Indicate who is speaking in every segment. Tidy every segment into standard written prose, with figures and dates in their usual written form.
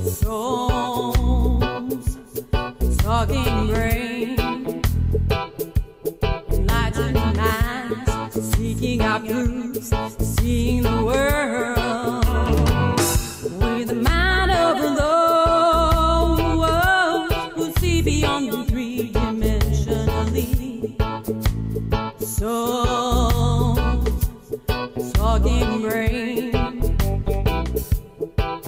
Speaker 1: Souls, talking brain, enlightened minds, seeking out truths, seeing the world with the mind of those who see beyond the three-dimensionally. Souls, talking brain.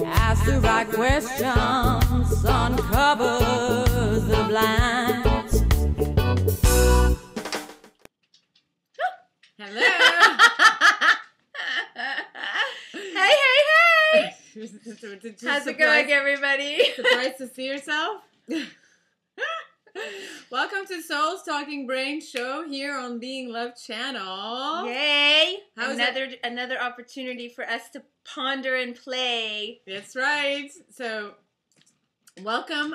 Speaker 1: Ask the right questions, uncovers the blinds.
Speaker 2: Hello.
Speaker 3: Hey. How's it going, everybody?
Speaker 2: Surprised to see yourself? Welcome to Soul's Talking Brain show here on Being Love channel.
Speaker 3: Yay!
Speaker 2: How's
Speaker 3: Another opportunity for us to ponder and play.
Speaker 2: That's right. So, welcome,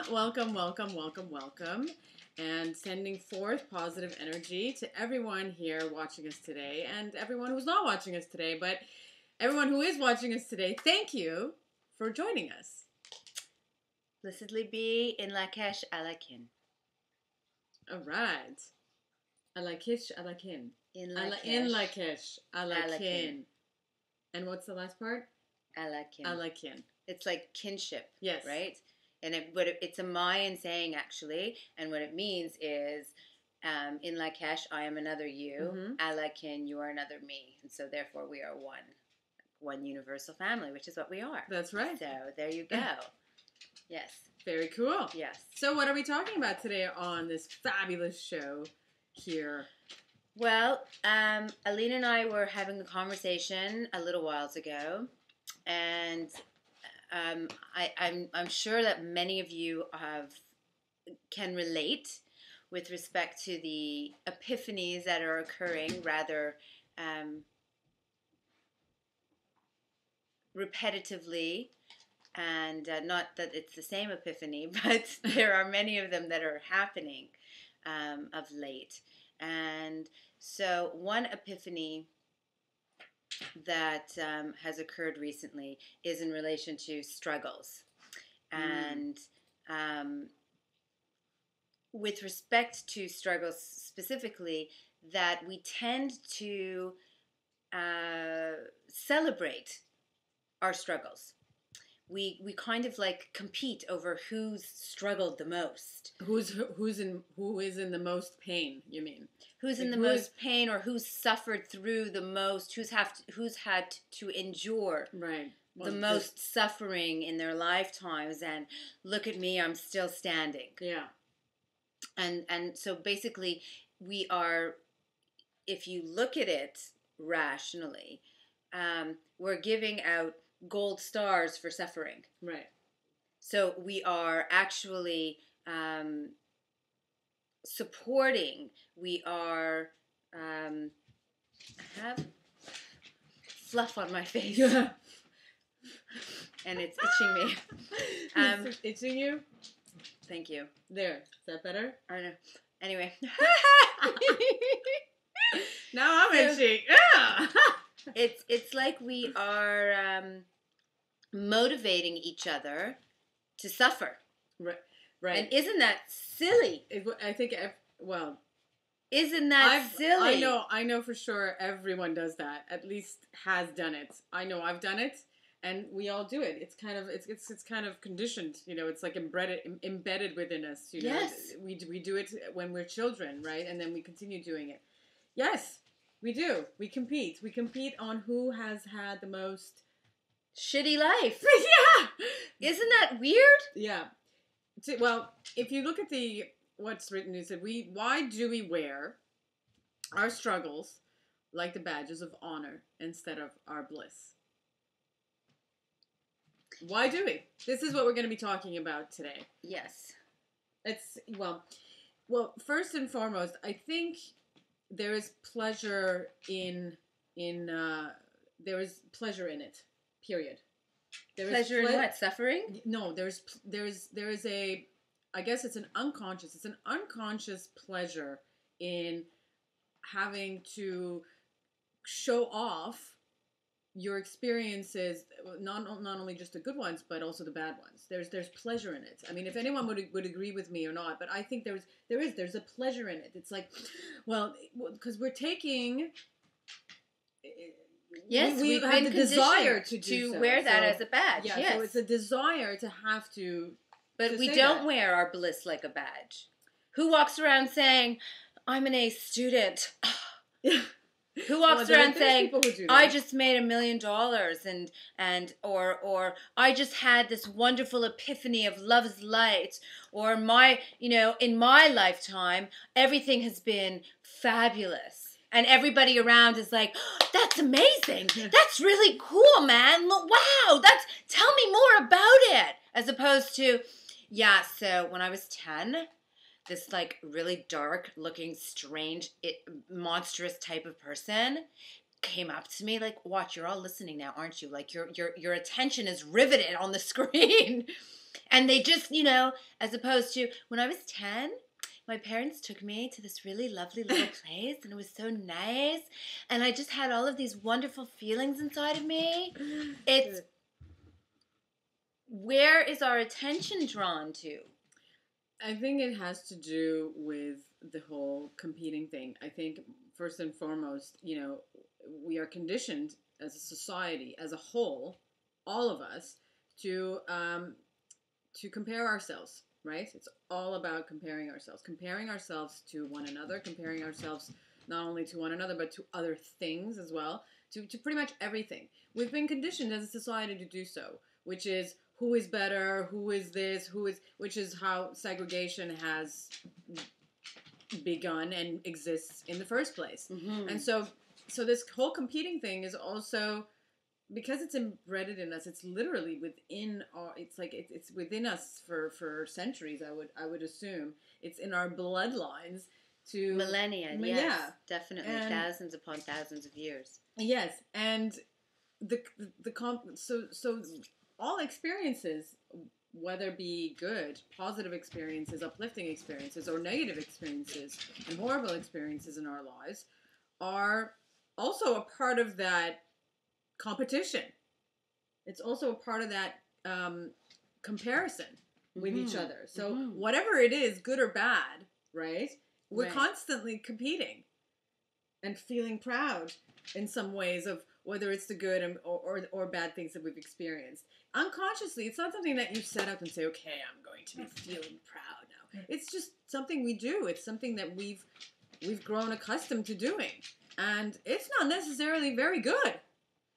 Speaker 2: and sending forth positive energy to everyone here watching us today, and everyone who's not watching us today, but everyone who is watching us today, thank you for joining us.
Speaker 3: Blessedly be in Lakesh Alakin.
Speaker 2: All right. Alakish, Alakin.
Speaker 3: In
Speaker 2: In
Speaker 3: Lakesh.
Speaker 2: Lakesh, Alakin.
Speaker 3: Alakin.
Speaker 2: And what's the last part?
Speaker 3: Alakin.
Speaker 2: Alakin.
Speaker 3: It's like kinship.
Speaker 2: Yes.
Speaker 3: Right? And it's a Mayan saying, actually. And what it means is, in Lakesh, I am another you.
Speaker 2: Mhm.
Speaker 3: Alakin, you are another me. And so, therefore, we are one universal family, which is what we are.
Speaker 2: That's right.
Speaker 3: So, there you go. Yes.
Speaker 2: Very cool.
Speaker 3: Yes.
Speaker 2: So what are we talking about today on this fabulous show here?
Speaker 3: Well, Alina and I were having a conversation a little whiles ago, and I'm sure that many of you can relate with respect to the epiphanies that are occurring rather repetitively. And not that it's the same epiphany, but there are many of them that are happening of late. And so one epiphany that has occurred recently is in relation to struggles. And with respect to struggles specifically, that we tend to celebrate our struggles. We kind of like compete over who's struggled the most.
Speaker 2: Who is in the most pain, you mean?
Speaker 3: Who's in the most pain, or who's suffered through the most, who's had to endure the most suffering in their lifetimes, and look at me, I'm still standing.
Speaker 2: Yeah.
Speaker 3: And so basically we are, if you look at it rationally, we're giving out gold stars for suffering.
Speaker 2: Right.
Speaker 3: So we are actually supporting. We are. I have fluff on my face,
Speaker 2: Yeah.
Speaker 3: and it's itching me.
Speaker 2: It's itching you?
Speaker 3: Thank you.
Speaker 2: There. Is that better?
Speaker 3: I don't know. Anyway.
Speaker 2: Now I'm itchy. Yeah.
Speaker 3: It's like we are motivating each other to suffer.
Speaker 2: Right.
Speaker 3: And isn't that silly?
Speaker 2: I think,
Speaker 3: Isn't that silly?
Speaker 2: I know for sure everyone does that. At least has done it. I know I've done it, and we all do it. It's kind of conditioned. You know, it's like embedded within us. You know,
Speaker 3: yes.
Speaker 2: We do it when we're children, right? And then we continue doing it. Yes, we do. We compete. We compete on who has had the most
Speaker 3: shitty life.
Speaker 2: Yeah.
Speaker 3: Isn't that weird?
Speaker 2: Yeah. Well, if you look at what's written, it said, why do we wear our struggles like the badges of honor instead of our bliss? Why do we? This is what we're going to be talking about today.
Speaker 3: Yes.
Speaker 2: It's, well, first and foremost, I think there is pleasure in there is pleasure in it. Period.
Speaker 3: Pleasure in what? Suffering?
Speaker 2: No, there is a, I guess it's an unconscious pleasure in having to show off your experiences, not only just the good ones, but also the bad ones. There's pleasure in it. I mean, if anyone would agree with me or not, but I think there's a pleasure in it. It's like, well, because we're taking.
Speaker 3: Yes,
Speaker 2: we have the desire to
Speaker 3: wear that as a badge.
Speaker 2: Yeah,
Speaker 3: yes.
Speaker 2: So it's a desire to have to.
Speaker 3: But we don't wear our bliss like a badge. Who walks around saying, "I'm an A student"? Who walks around saying, "I just made $1 million," or "I just had this wonderful epiphany of love's light," or in my lifetime, everything has been fabulous. And everybody around is like, oh, "That's amazing. That's really cool, man. Wow, tell me more about it." As opposed to, yeah, so when I was 10, this like really dark looking, strange, monstrous type of person came up to me like, "Watch, you're all listening now, aren't you? Like your attention is riveted on the screen." And they just, as opposed to when I was 10, my parents took me to this really lovely little place, and it was so nice, and I just had all of these wonderful feelings inside of me. It's where is our attention drawn to?
Speaker 2: I think it has to do with the whole competing thing. I think first and foremost, we are conditioned as a society, as a whole, all of us, to compare ourselves, right? It's all about comparing ourselves to one another, comparing ourselves not only to one another, but to other things as well, to pretty much everything. We've been conditioned as a society to do so, which is who is better, who is this, which is how segregation has begun and exists in the first place. Mm-hmm. And so this whole competing thing is also, because it's embedded in us, it's literally within it's within us for centuries, I would assume. It's in our bloodlines to
Speaker 3: millennia, yes. Yeah. Definitely. And thousands upon thousands of years.
Speaker 2: Yes. And so all experiences, whether it be good, positive experiences, uplifting experiences, or negative experiences and horrible experiences in our lives, are also a part of that competition. It's also a part of that comparison with each other. So whatever it is, good or bad, right? We're constantly competing and feeling proud in some ways of whether it's the good or bad things that we've experienced. Unconsciously, it's not something that you set up and say, "Okay, I'm going to be feeling proud now." It's just something we do. It's something that we've grown accustomed to doing. And it's not necessarily very good.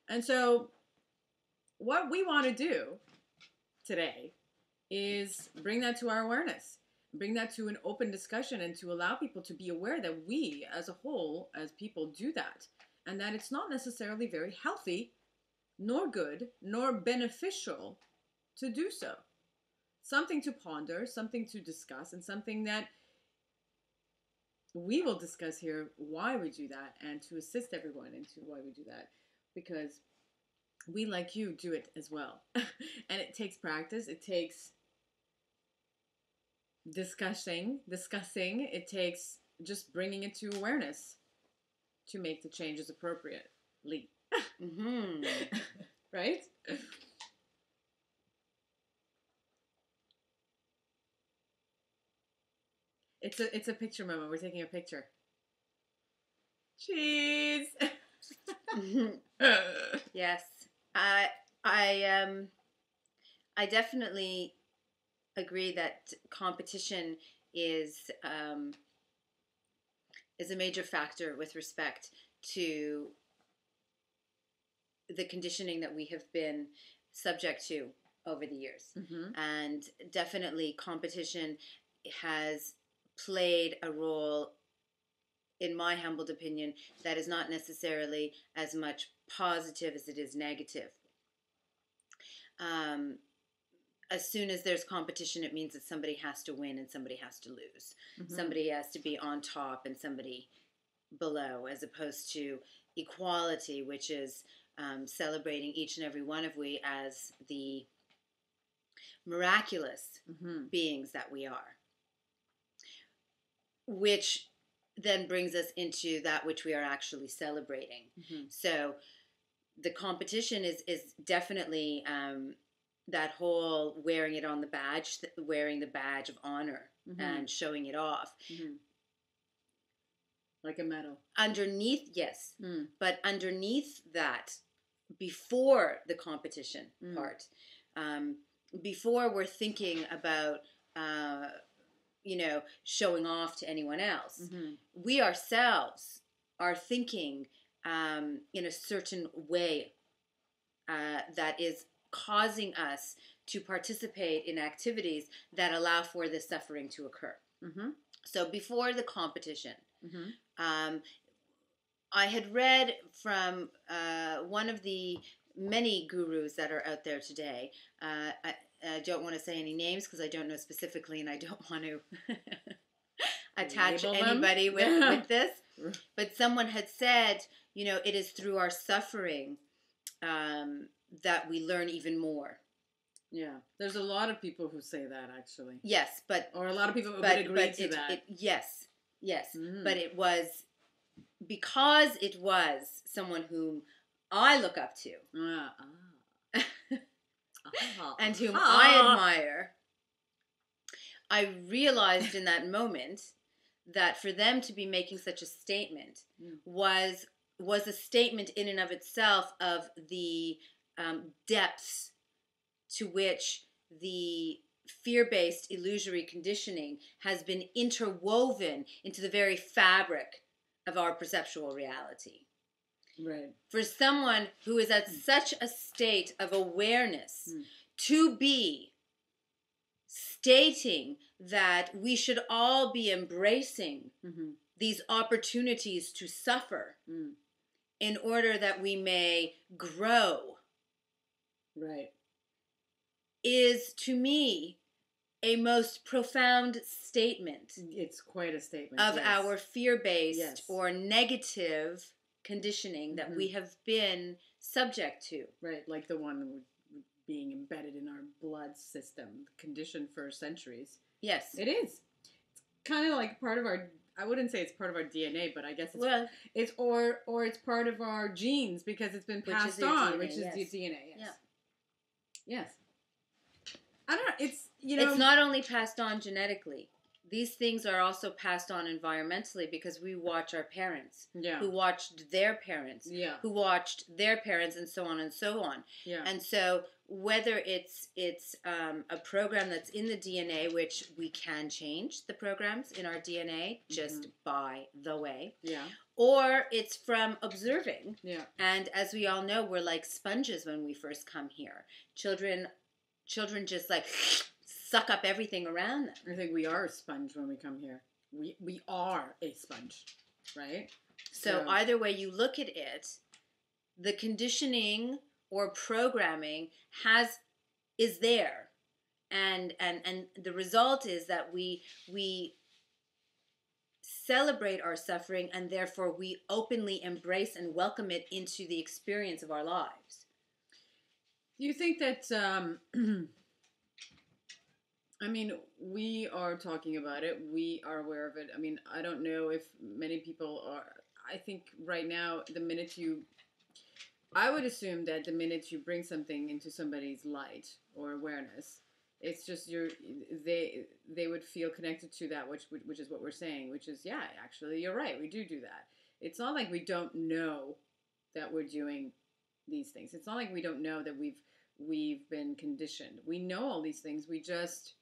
Speaker 2: And so what we want to do today is bring that to our awareness, bring that to an open discussion, and to allow people to be aware that we as a whole, as people, do that. And that it's not necessarily very healthy, nor good, nor beneficial to do so. Something to ponder, something to discuss, and something that we will discuss here, why we do that, and to assist everyone into why we do that. Because we, like you, do it as well. And it takes practice. It takes discussing. It takes just bringing it to awareness to make the changes appropriately. Mm-hmm. Right? It's a picture moment. We're taking a picture. Cheese.
Speaker 3: Yes, I definitely agree that competition is a major factor with respect to the conditioning that we have been subject to over the years. Mm-hmm. And definitely competition has played a role, in my humbled opinion, that is not necessarily as much positive as it is negative. As soon as there's competition, it means that somebody has to win and somebody has to lose. Mm-hmm. Somebody has to be on top and somebody below, as opposed to equality, which is celebrating each and every one of we as the miraculous beings that we are. Which then brings us into that which we are actually celebrating. Mm-hmm. So the competition is definitely that whole wearing it on the badge, wearing the badge of honor and showing it off.
Speaker 2: Like a medal.
Speaker 3: Underneath, yes. But underneath that, before the competition part, before we're thinking about, showing off to anyone else, we ourselves are thinking in a certain way that is causing us to participate in activities that allow for this suffering to occur. So before the competition, I had read from one of the many gurus that are out there today. I don't want to say any names because I don't know specifically, and I don't want to attach anybody with this. But someone had said, it is through our suffering that we learn even more.
Speaker 2: Yeah, there's a lot of people who say that, actually.
Speaker 3: Yes,
Speaker 2: or a lot of people who would agree to that.
Speaker 3: Yes, but it was because it was someone whom I look up to and whom I admire. I realized in that moment that for them to be making such a statement was a statement in and of itself of the depths to which the fear-based illusory conditioning has been interwoven into the very fabric of our perceptual reality.
Speaker 2: Right.
Speaker 3: For someone who is at such a state of awareness to be stating that we should all be embracing these opportunities to suffer in order that we may grow.
Speaker 2: Right.
Speaker 3: Is, to me, a most profound statement.
Speaker 2: It's quite a statement.
Speaker 3: Of our fear-based or negative conditioning that we have been subject to.
Speaker 2: Right, like the one being embedded in our blood system, conditioned for centuries.
Speaker 3: Yes.
Speaker 2: It is. It's kind of like part of our, I wouldn't say it's part of our DNA, but I guess it's or it's part of our genes because it's been passed on, which is the DNA. Yes. Yeah. Yes. I don't know. It's,
Speaker 3: it's not only passed on genetically. These things are also passed on environmentally because we watch our parents, who watched their parents, who watched their parents, and so on and so on.
Speaker 2: Yeah.
Speaker 3: And so whether it's a program that's in the DNA, which we can change the programs in our DNA just by the way, or it's from observing.
Speaker 2: Yeah.
Speaker 3: And as we all know, we're like sponges when we first come here. Children just like suck up everything around them.
Speaker 2: I think we are a sponge when we come here. We are a sponge, right?
Speaker 3: So either way you look at it, the conditioning or programming is there, and the result is that we celebrate our suffering, and therefore we openly embrace and welcome it into the experience of our lives.
Speaker 2: Do you think that, I mean, we are talking about it. We are aware of it. I mean, I don't know if many people are. I think right now, I would assume that the minute you bring something into somebody's light or awareness, it's just they would feel connected to that, which is what we're saying, which is, yeah, actually, you're right. We do that. It's not like we don't know that we're doing these things. It's not like we don't know that we've been conditioned. We know all these things. We just...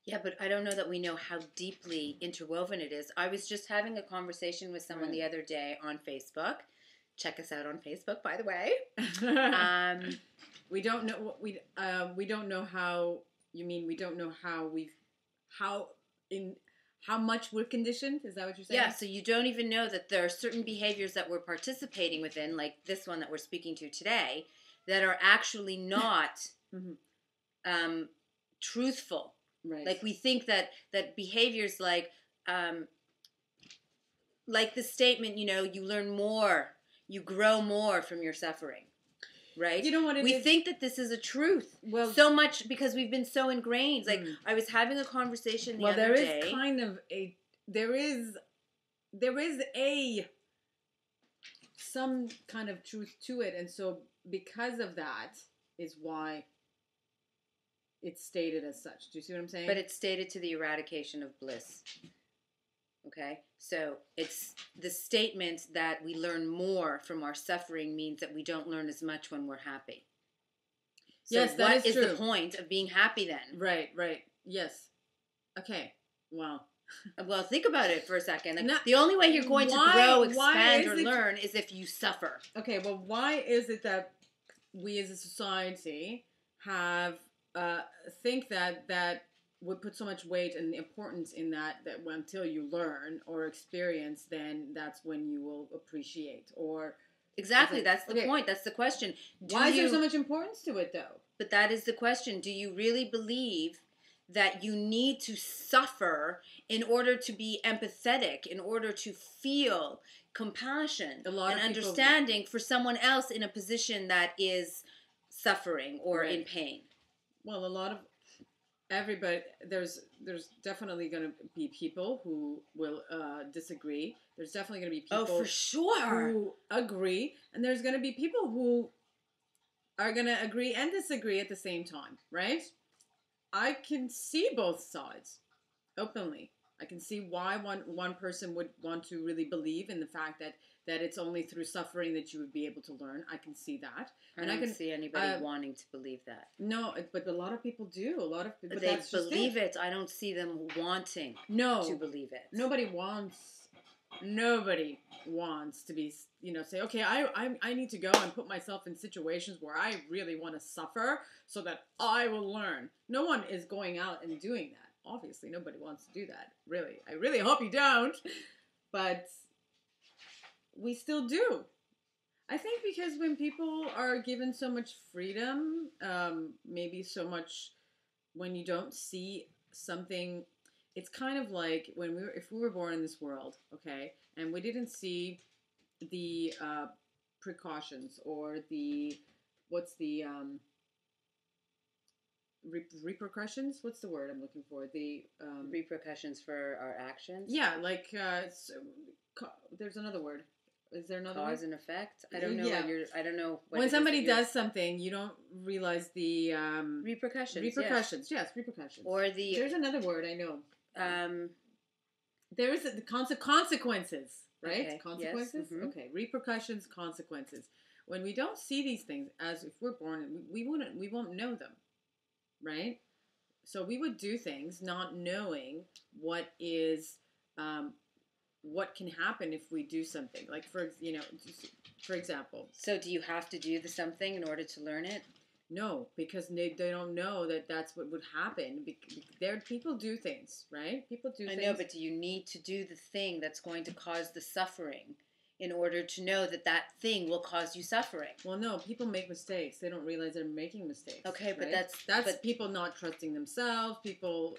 Speaker 3: Yeah, but I don't know that we know how deeply interwoven it is. I was just having a conversation with someone the other day on Facebook. Check us out on Facebook, by the way.
Speaker 2: We don't know we don't know how you mean. We don't know how much we're conditioned. Is that what you're saying?
Speaker 3: Yeah. So you don't even know that there are certain behaviors that we're participating within, like this one that we're speaking to today, that are actually not truthful.
Speaker 2: Right.
Speaker 3: Like we think that behaviors like the statement, you learn more, you grow more from your suffering, right?
Speaker 2: You know what
Speaker 3: we think that this is a truth. Well, so much because we've been so ingrained. Like I was having a conversation the other day.
Speaker 2: Is kind of there is a some kind of truth to it. And so because of that is why it's stated as such. Do you see what I'm saying?
Speaker 3: But it's stated to the eradication of bliss. Okay? So it's the statement that we learn more from our suffering means that we don't learn as much when we're happy. So
Speaker 2: yes, that is true.
Speaker 3: What is the point of being happy then?
Speaker 2: Right. Yes. Okay. Wow.
Speaker 3: Well, think about it for a second. Like, the only way you're going to grow, expand, or learn is if you suffer.
Speaker 2: Okay, well, why is it that we as a society have think that would put so much weight and importance in that until you learn or experience, then that's when you will appreciate or...
Speaker 3: Exactly, that's the point. That's the question.
Speaker 2: Why is there so much importance to it, though?
Speaker 3: But that is the question. Do you really believe that you need to suffer in order to be empathetic, in order to feel compassion and understanding for someone else in a position that is suffering or in pain?
Speaker 2: Well, a lot of everybody, there's definitely going to be people who will disagree. There's definitely going to be people
Speaker 3: for sure
Speaker 2: who agree, and there's going to be people who are going to agree and disagree at the same time, right? I can see both sides openly. I can see why one person would want to really believe in the fact that it's only through suffering that you would be able to learn. I can see that.
Speaker 3: I don't see anybody wanting to believe that.
Speaker 2: No, but a lot of people do. A lot of people
Speaker 3: they believe it. I don't see them wanting to believe it.
Speaker 2: Nobody wants to be, say, okay, I need to go and put myself in situations where I really want to suffer so that I will learn. No one is going out and doing that. Obviously, nobody wants to do that. Really. I really hope you don't. But we still do. I think because when people are given so much freedom, maybe so much when you don't see something, it's kind of like if we were born in this world, okay, and we didn't see the precautions or repercussions? What's the word I'm looking for? The
Speaker 3: repercussions for our actions?
Speaker 2: Yeah, like there's another word. Is there another
Speaker 3: cause
Speaker 2: word?
Speaker 3: And effect? I don't know I don't know what
Speaker 2: when somebody does something, you don't realize the
Speaker 3: repercussions.
Speaker 2: Repercussions, yes, repercussions.
Speaker 3: Or
Speaker 2: there's another word I know. There is the consequences, right?
Speaker 3: Okay.
Speaker 2: Consequences?
Speaker 3: Yes. Mm-hmm.
Speaker 2: Okay. Repercussions, consequences. When we don't see these things as if we're born, we won't know them. Right? So we would do things not knowing what can happen if we do something. Like for example.
Speaker 3: So do you have to do something in order to learn it?
Speaker 2: No, because they don't know that that's what would happen. People do things, right? People do things.
Speaker 3: I know, but do you need to do the thing that's going to cause the suffering in order to know that thing will cause you suffering?
Speaker 2: Well, no, people make mistakes. They don't realize they're making mistakes.
Speaker 3: Okay, but
Speaker 2: right? that's people not trusting themselves. People,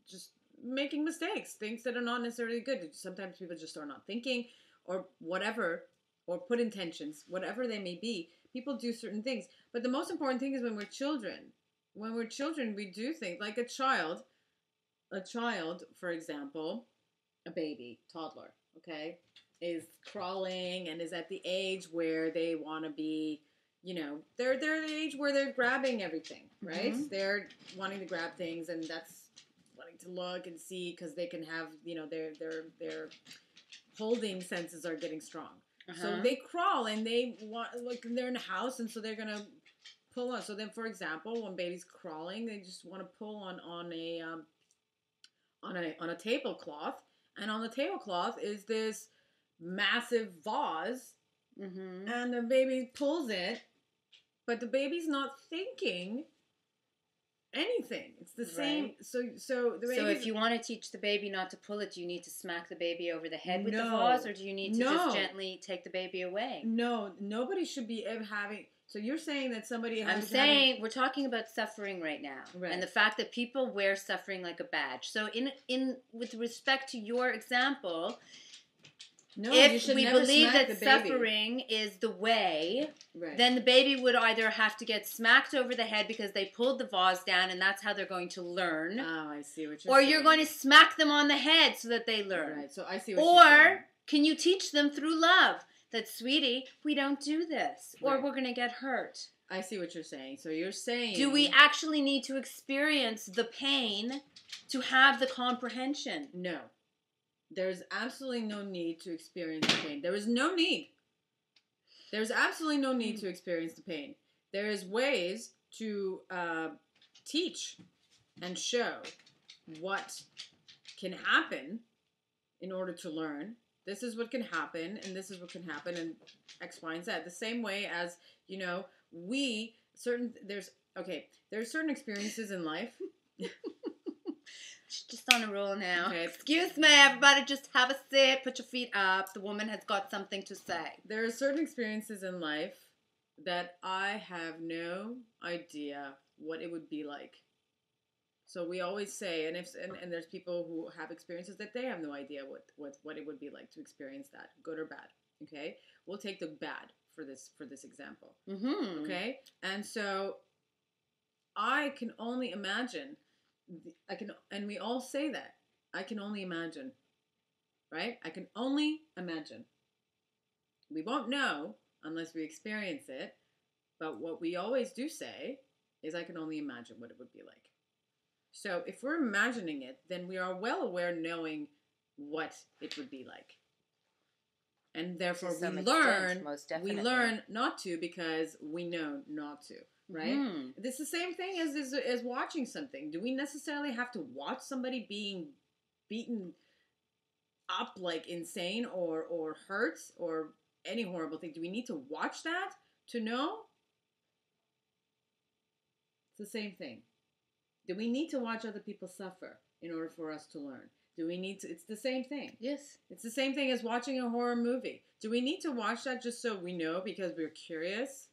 Speaker 2: just making mistakes, things that are not necessarily good. Sometimes people just are not thinking, or whatever, or put intentions, whatever they may be. People do certain things, but the most important thing is when we're children. When we're children, we do things like a child, for example, a baby, toddler, okay, is crawling and is at the age where they want to be, they're at the age where they're grabbing everything, right? Mm-hmm. They're wanting to grab things, and that's wanting to look and see because they can have, their holding senses are getting strong. Uh-huh. So they crawl and they want, they're in a house, and so they're gonna pull on. So then, for example, when baby's crawling, they just want to pull on a tablecloth, and on the tablecloth is this massive vase, mm-hmm. and the baby pulls it, but the baby's not thinking anything. It's the same. So the baby.
Speaker 3: So if you want to teach the baby not to pull it, do you need to smack the baby over the head with the vase, or do you need to just gently take the baby away?
Speaker 2: No, nobody should be having. So you're saying that somebody.
Speaker 3: I'm saying we're talking about suffering right now, and the fact that people wear suffering like a badge. So in with respect to your example.
Speaker 2: No,
Speaker 3: if we believe that suffering is the way, then the baby would either have to get smacked over the head because they pulled the vase down and that's how they're going to learn.
Speaker 2: Oh, I see what you're
Speaker 3: saying. Or
Speaker 2: you're
Speaker 3: going to smack them on the head so that they learn.
Speaker 2: Right, so I see what you're saying.
Speaker 3: Or can you teach them through love? that, sweetie, we don't do this, or we're going to get hurt.
Speaker 2: I see what you're saying. So you're saying...
Speaker 3: Do we actually need to experience the pain to have the comprehension?
Speaker 2: No. There's absolutely no need to experience the pain. There is no need. There's absolutely no need to experience the pain. There is ways to teach and show what can happen in order to learn. This is what can happen, and this is what can happen, and X, Y, and Z. The same way as, you know, there's certain experiences in life.
Speaker 3: She's just on a roll now. Okay. Excuse me, everybody, just have a sit, put your feet up. The woman has got something to say.
Speaker 2: There are certain experiences in life that I have no idea what it would be like. So we always say, and there's people who have experiences that they have no idea what it would be like to experience that, good or bad. Okay, we'll take the bad for this example. Mm-hmm. Okay, and so I can only imagine. And we all say that. I can only imagine, right? I can only imagine. We won't know unless we experience it. But what we always do say is, I can only imagine what it would be like. So if we're imagining it, then we are well aware knowing what it would be like. And therefore we learn not to because we know not to, right? Mm. This is the same thing as watching something. Do we necessarily have to watch somebody being beaten up like insane or hurt or any horrible thing? Do we need to watch that to know? It's the same thing. Do we need to watch other people suffer in order for us to learn? Do we need to? It's the same thing.
Speaker 3: Yes. It's
Speaker 2: the same thing as watching a horror movie. Do we need to watch that just so we know because we're curious?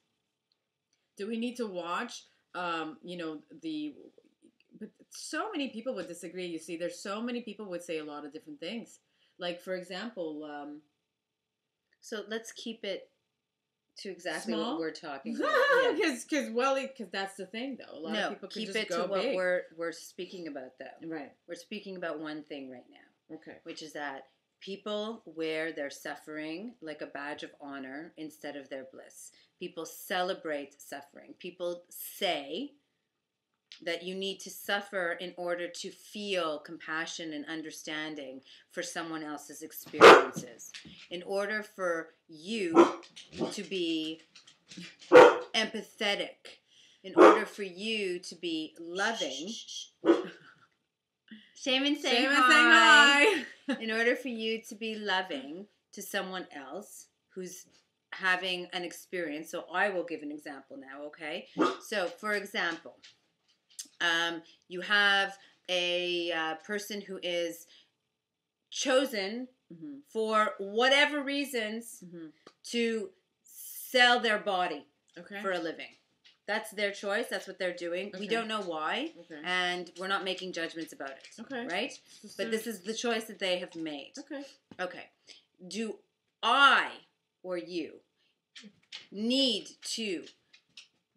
Speaker 2: Do we need to watch, but so many people would disagree. You see, there's so many people would say a lot of different things. Like, for example...
Speaker 3: so let's keep it to exactly small? What we're talking about.
Speaker 2: Because that's the thing, though. A lot of people could just go big. Keep it to
Speaker 3: what we're speaking about, though.
Speaker 2: Right.
Speaker 3: We're speaking about one thing right now.
Speaker 2: Okay.
Speaker 3: Which is that people wear their suffering like a badge of honor instead of their bliss. People celebrate suffering. People say that you need to suffer in order to feel compassion and understanding for someone else's experiences. In order for you to be empathetic, in order for you to be loving. Shaman saying hi. In order for you to be loving to someone else who's having an experience. So I will give an example now, okay? So, for example, you have a person who is chosen for whatever reasons to sell their body for a living. That's their choice. That's what they're doing. Okay. We don't know why, and we're not making judgments about it. Okay. Right? But this is the choice that they have made. Okay. Do I or you need to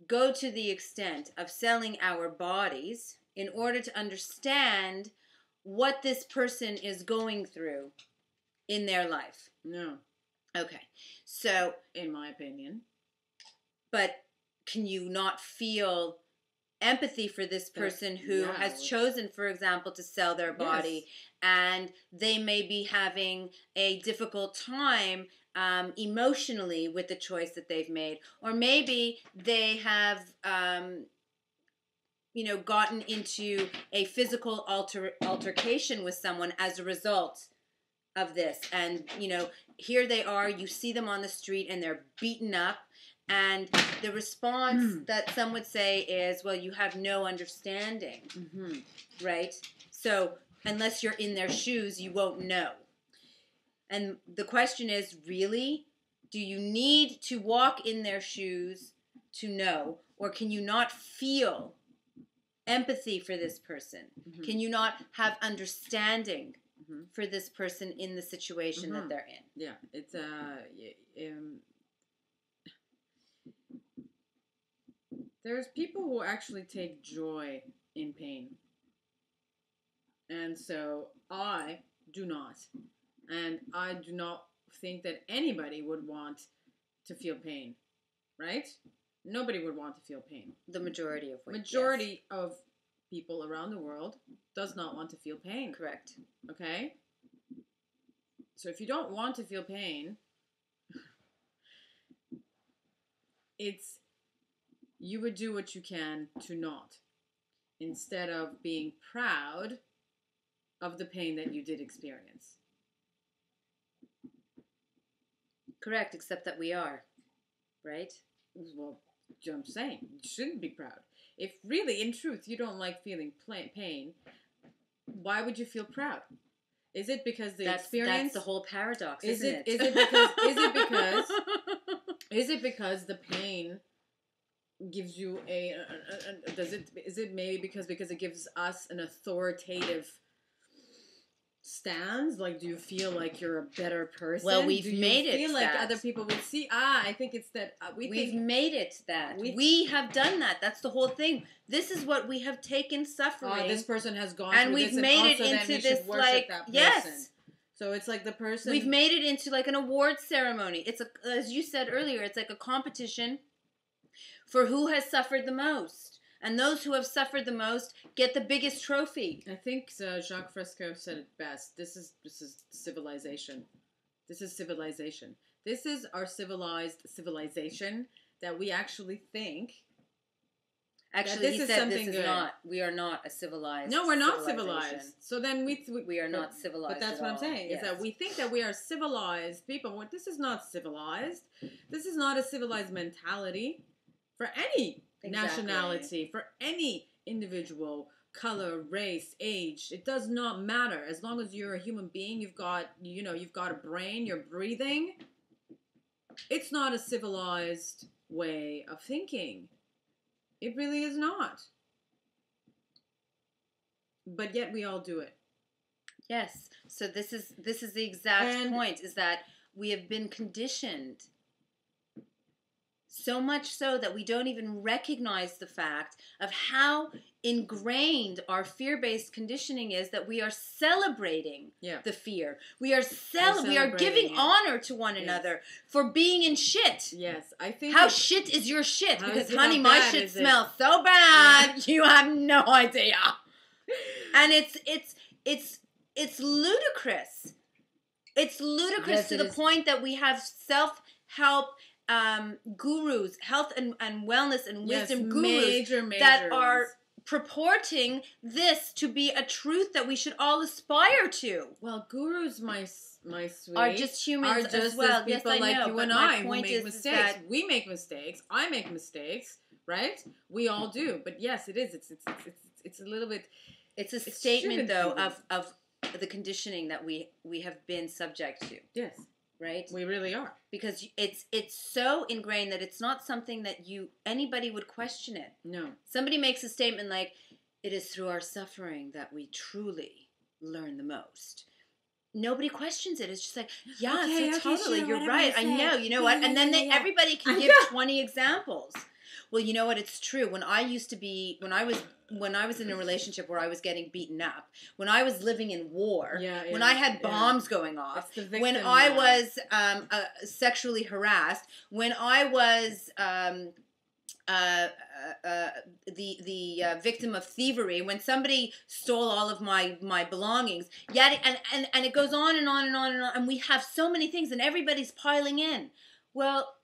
Speaker 3: go to the extent of selling our bodies in order to understand what this person is going through in their life?
Speaker 2: No.
Speaker 3: Okay. So,
Speaker 2: in my opinion.
Speaker 3: But can you not feel empathy for this person who has chosen, for example, to sell their body, and they may be having a difficult time emotionally with the choice that they've made, or maybe they have gotten into a physical altercation with someone as a result of this, and here they are, you see them on the street and they're beaten up, and the response that some would say is, well, you have no understanding, right? So unless you're in their shoes, you won't know. And the question is, really, do you need to walk in their shoes to know? Or can you not feel empathy for this person? Can you not have understanding for this person in the situation that they're in?
Speaker 2: Yeah, it's there's people who actually take joy in pain. And so I do not. And I do not think that anybody would want to feel pain, right? Nobody would want to feel pain.
Speaker 3: The majority of which,
Speaker 2: majority of people around the world does not want to feel pain.
Speaker 3: Correct.
Speaker 2: Okay? So if you don't want to feel pain, you would do what you can to not, instead of being proud of the pain that you did experience.
Speaker 3: Correct, except that we are, right?
Speaker 2: Well, I'm saying, you shouldn't be proud. If really, in truth, you don't like feeling pain, why would you feel proud? Is it because experience?
Speaker 3: That's the whole paradox, isn't it?
Speaker 2: Is it because the pain gives you is it maybe because it gives us an authoritative stance? Like, do you feel like you're a better person?
Speaker 3: Well, we've made it.
Speaker 2: Feel like other people would see. I think it's that
Speaker 3: we've made it that we have done that. That's the whole thing. This is what we have taken suffering.
Speaker 2: This person has gone,
Speaker 3: and we've made it into this like yes.
Speaker 2: So it's like the person.
Speaker 3: We've made it into like an award ceremony. It's as you said earlier, it's like a competition for who has suffered the most. And those who have suffered the most get the biggest trophy.
Speaker 2: I think Jacques Fresco said it best. This is civilization. This is civilization. This is our civilization that we actually think.
Speaker 3: Actually, he said this is not. We are not a civilized.
Speaker 2: No, we're not civilized. So then we
Speaker 3: are not civilized.
Speaker 2: But that's what I'm saying. Yes. Is that we think that we are civilized people. Well, this is not civilized. This is not a civilized mentality for any nationality, for any individual, color, race, age. It does not matter. As long as you're a human being, you've got a brain, you're breathing. It's not a civilized way of thinking. It really is not. But yet we all do it.
Speaker 3: Yes. So this is the exact point, is that we have been conditioned so much so that we don't even recognize the fact of how ingrained our fear-based conditioning is, that we are celebrating the fear. We are giving honor to one another for being in shit.
Speaker 2: Yes, I think.
Speaker 3: How shit is your shit? Because honey, my shit smells so bad. You have no idea. And it's ludicrous. It's ludicrous to the point that we have self-help gurus, health and wellness and wisdom gurus that are purporting this to be a truth that we should all aspire to.
Speaker 2: Well, gurus, my sweet,
Speaker 3: are just humans as well.
Speaker 2: Yes, people like you and I who make mistakes. We make mistakes. I make mistakes, right? We all do. But yes, it is. It's a little bit.
Speaker 3: It's a statement, though, of the conditioning that we have been subject to.
Speaker 2: Yes.
Speaker 3: Right?
Speaker 2: We really are.
Speaker 3: Because it's so ingrained that it's not something that anybody would question it.
Speaker 2: No.
Speaker 3: Somebody makes a statement like, it is through our suffering that we truly learn the most. Nobody questions it. It's just like, totally,
Speaker 2: sure,
Speaker 3: you're right. I know, you know what? And then everybody can give 20 examples. Well, you know what? It's true. When I was in a relationship where I was getting beaten up, when I was living in war, when I had bombs going off, when I was sexually harassed, when I was the victim of thievery, when somebody stole all of my belongings, and it goes on and on and on and on, and we have so many things, and everybody's piling in. Well,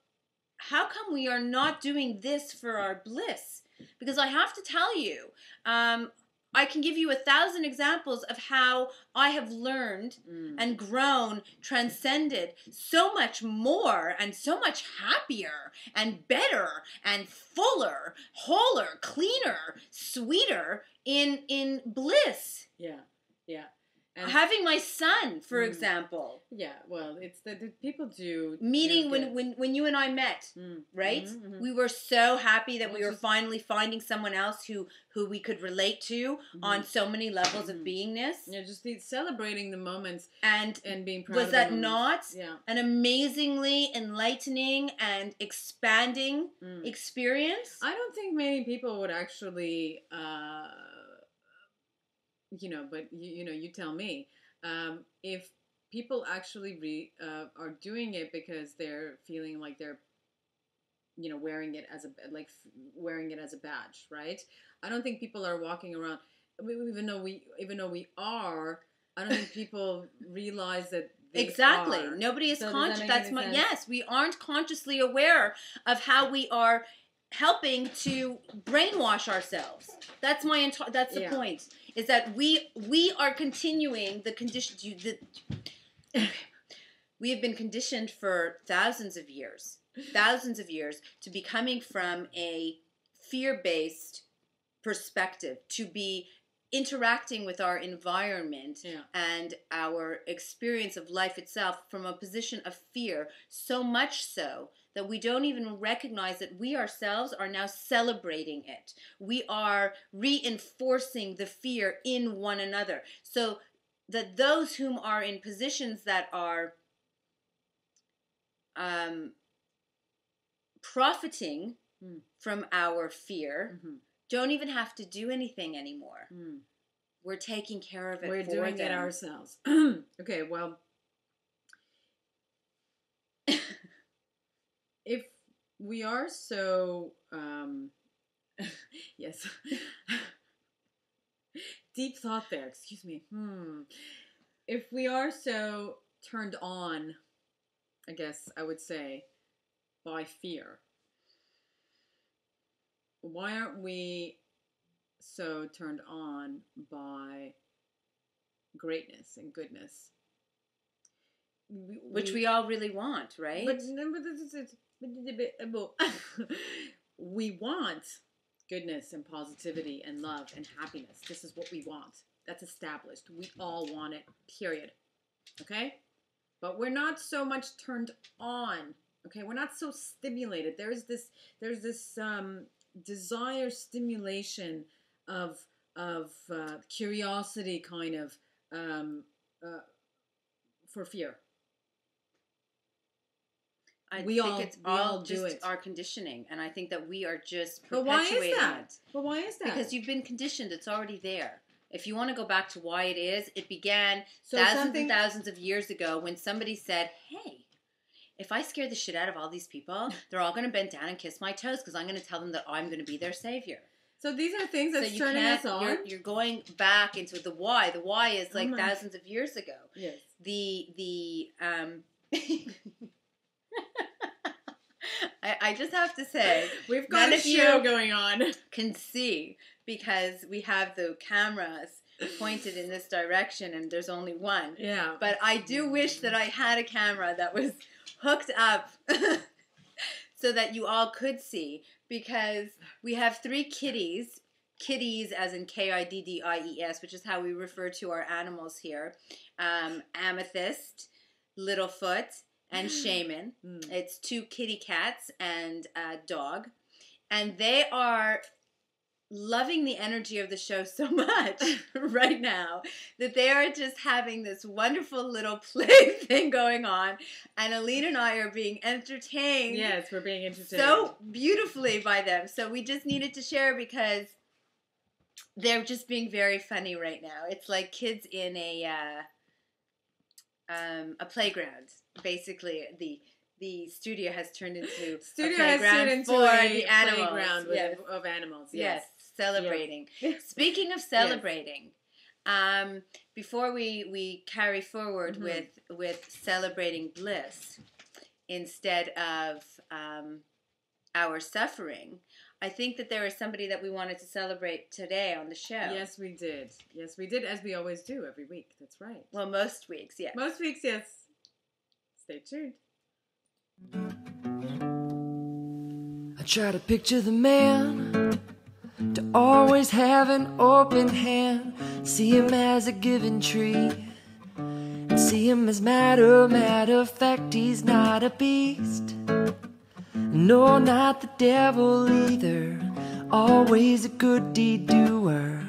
Speaker 3: how come we are not doing this for our bliss? Because I have to tell you, I can give you 1,000 examples of how I have learned and grown, transcended so much more and so much happier and better and fuller, wholer, cleaner, sweeter in bliss.
Speaker 2: Yeah.
Speaker 3: And having my son, for example.
Speaker 2: Yeah, well, it's that people do.
Speaker 3: Meeting when you and I met, right? Mm-hmm. We were so happy that we were finally finding someone else who we could relate to on so many levels of beingness.
Speaker 2: Yeah, just celebrating the moments and being proud.
Speaker 3: Was that not an amazingly enlightening and expanding experience?
Speaker 2: I don't think many people would actually. But you tell me, if people actually are doing it because they're feeling like they're, wearing it as a badge, right? I don't think people are walking around, even though we are. I don't think people realize that.
Speaker 3: Exactly.
Speaker 2: Are.
Speaker 3: Nobody is
Speaker 2: so
Speaker 3: conscious. Yes, we aren't consciously aware of how we are helping to brainwash ourselves. That's the point. Is that we are continuing the condition. We have been conditioned for thousands of years to be coming from a fear-based perspective, to be interacting with our environment and our experience of life itself from a position of fear, so much so that we don't even recognize that we ourselves are now celebrating it. We are reinforcing the fear in one another. So that those whom are in positions that are profiting from our fear don't even have to do anything anymore. We're taking care of it.
Speaker 2: We're doing it ourselves. Okay, well, if we are so, yes, deep thought there. Excuse me. If we are so turned on, I guess I would say, by fear, why aren't we so turned on by greatness and goodness?
Speaker 3: Which we all really want, right?
Speaker 2: But we want goodness and positivity and love and happiness. This is what we want. That's established. We all want it, period. Okay? But we're not so much turned on. Okay? We're not so stimulated. There's this desire, stimulation of curiosity, kind of, for fear.
Speaker 3: I think it's all just our conditioning, and I think that we are just perpetuating it.
Speaker 2: But why is that?
Speaker 3: Because you've been conditioned. It's already there. If you want to go back to why it is, it began thousands and thousands of years ago when somebody said, hey, if I scare the shit out of all these people, they're all going to bend down and kiss my toes because I'm going to tell them that I'm going to be their savior.
Speaker 2: So these are things that's turning us on.
Speaker 3: You're going back into the why. The why is like thousands of years ago.
Speaker 2: Yes.
Speaker 3: I just have to say,
Speaker 2: we've got a show going on.
Speaker 3: Can see because we have the cameras pointed in this direction and there's only one.
Speaker 2: Yeah.
Speaker 3: But I do wish that I had a camera that was hooked up so that you all could see, because we have 3 kitties as in Kiddies, which is how we refer to our animals here. Amethyst, Littlefoot, and Shaman. It's 2 kitty cats and a dog. And they are loving the energy of the show so much right now that they are just having this wonderful little play thing going on. And Aline and I are being entertained.
Speaker 2: Yes, we're being entertained.
Speaker 3: So beautifully by them. So we just needed to share because they're just being very funny right now. It's like kids in a playground. Basically, the studio has turned into a playground for the animals.
Speaker 2: Playground of animals.
Speaker 3: Yes, celebrating. Yes. Speaking of celebrating, before we carry forward with celebrating bliss instead of our suffering, I think that there is somebody that we wanted to celebrate today on the show.
Speaker 2: Yes, we did. Yes, we did, as we always do every week. That's right.
Speaker 3: Well, most weeks, yes.
Speaker 2: Most weeks, yes. Stay tuned.
Speaker 4: I try to picture the man, to always have an open hand, see him as a given tree, and see him as matter of fact. He's not a beast, no, not the devil either, always a good deed doer,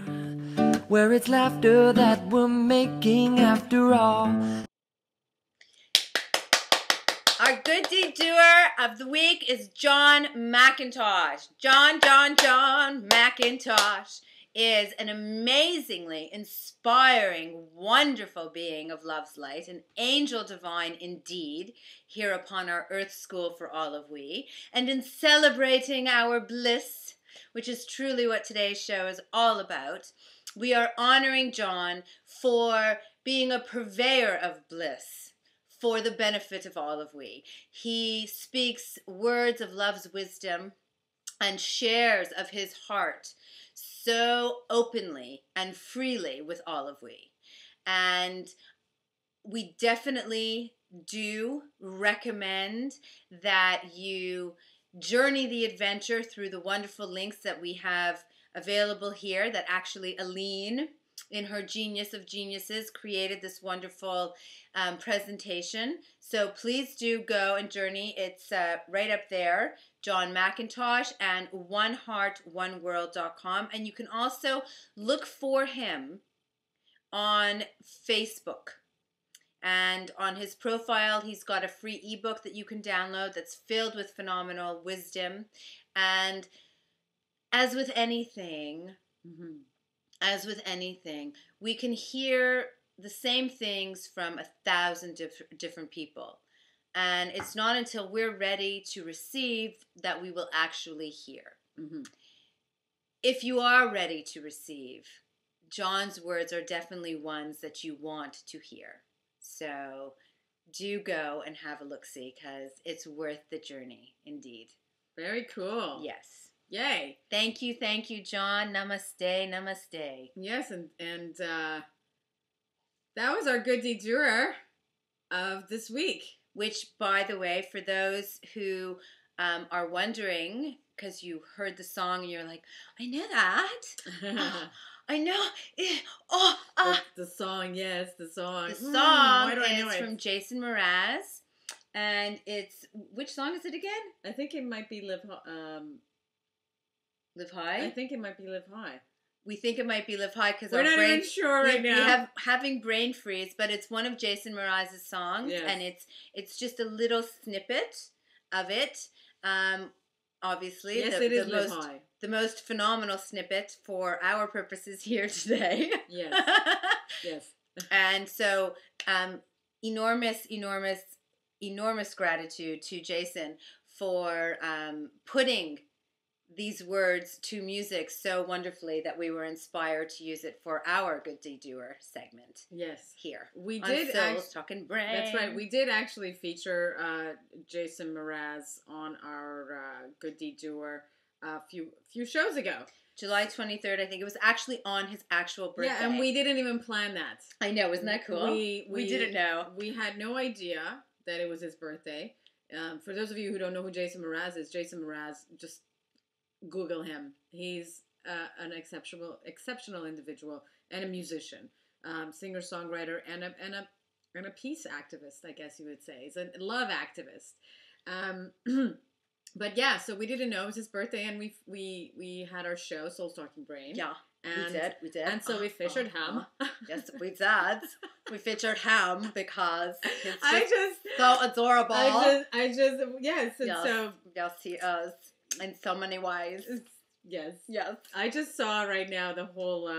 Speaker 4: where it's laughter that we're making after all.
Speaker 3: Our good deed doer of the week is John McIntosh. John McIntosh is an amazingly inspiring, wonderful being of love's light, an angel divine indeed, here upon our earth school for all of we. And in celebrating our bliss, which is truly what today's show is all about, we are honoring John for being a purveyor of bliss for the benefit of all of we. He speaks words of love's wisdom and shares of his heart so openly and freely with all of we. And we definitely do recommend that you journey the adventure through the wonderful links that we have available here, that actually Aline, in her Genius of Geniuses, created this wonderful presentation. So please do go and journey. It's right up there, John McIntosh, and oneheartoneworld.com. And you can also look for him on Facebook. And on his profile, he's got a free ebook that you can download that's filled with phenomenal wisdom. And as with anything, we can hear the same things from 1,000 different people. And it's not until we're ready to receive that we will actually hear. If you are ready to receive, John's words are definitely ones that you want to hear. So do go and have a look-see, because it's worth the journey, indeed.
Speaker 2: Very cool.
Speaker 3: Yes.
Speaker 2: Yay.
Speaker 3: Thank you, John. Namaste, namaste.
Speaker 2: Yes, and that was our good deed doer of this week.
Speaker 3: Which, by the way, for those who are wondering, because you heard the song and you're like, I know that. I know.
Speaker 2: The song, yes, the song.
Speaker 3: The song,
Speaker 2: why do I know
Speaker 3: it's
Speaker 2: it?
Speaker 3: from Jason Mraz. And it's, which song is it again?
Speaker 2: I think it might be Live High.
Speaker 3: I
Speaker 2: think it might be Live High.
Speaker 3: We think it might be Live High because
Speaker 2: we're not even sure right now.
Speaker 3: We have having brain freeze, but it's one of Jason Mraz's songs,
Speaker 2: yes.
Speaker 3: And it's just a little snippet of it. Obviously,
Speaker 2: yes, it is Live High.
Speaker 3: The most phenomenal snippet for our purposes here today.
Speaker 2: Yes, yes.
Speaker 3: And so, enormous gratitude to Jason for putting these words to music so wonderfully that we were inspired to use it for our Good Deed Doer segment.
Speaker 2: Yes.
Speaker 3: Here.
Speaker 2: We did
Speaker 3: Talking Brain.
Speaker 2: That's right. We did actually feature Jason Mraz on our Good Deed Doer a few shows ago.
Speaker 3: July 23rd, I think. It was actually on his actual birthday.
Speaker 2: Yeah, and we didn't even plan that.
Speaker 3: I know. Isn't that cool? We didn't know.
Speaker 2: We had no idea that it was his birthday. For those of you who don't know who Jason Mraz is, Jason Mraz, just Google him. He's an exceptional individual and a musician, singer-songwriter, and a peace activist, I guess you would say. He's a love activist. But yeah, so we didn't know it was his birthday, and we had our show, Soul Talking Brain.
Speaker 3: Yeah,
Speaker 2: and
Speaker 3: we did.
Speaker 2: And so we featured him.
Speaker 3: Yes, we did. We featured him because he's
Speaker 2: just
Speaker 3: so adorable.
Speaker 2: Yes, and
Speaker 3: yes.
Speaker 2: so
Speaker 3: yes, he is. In so many ways.
Speaker 2: Yes.
Speaker 3: Yes.
Speaker 2: I just saw right now the whole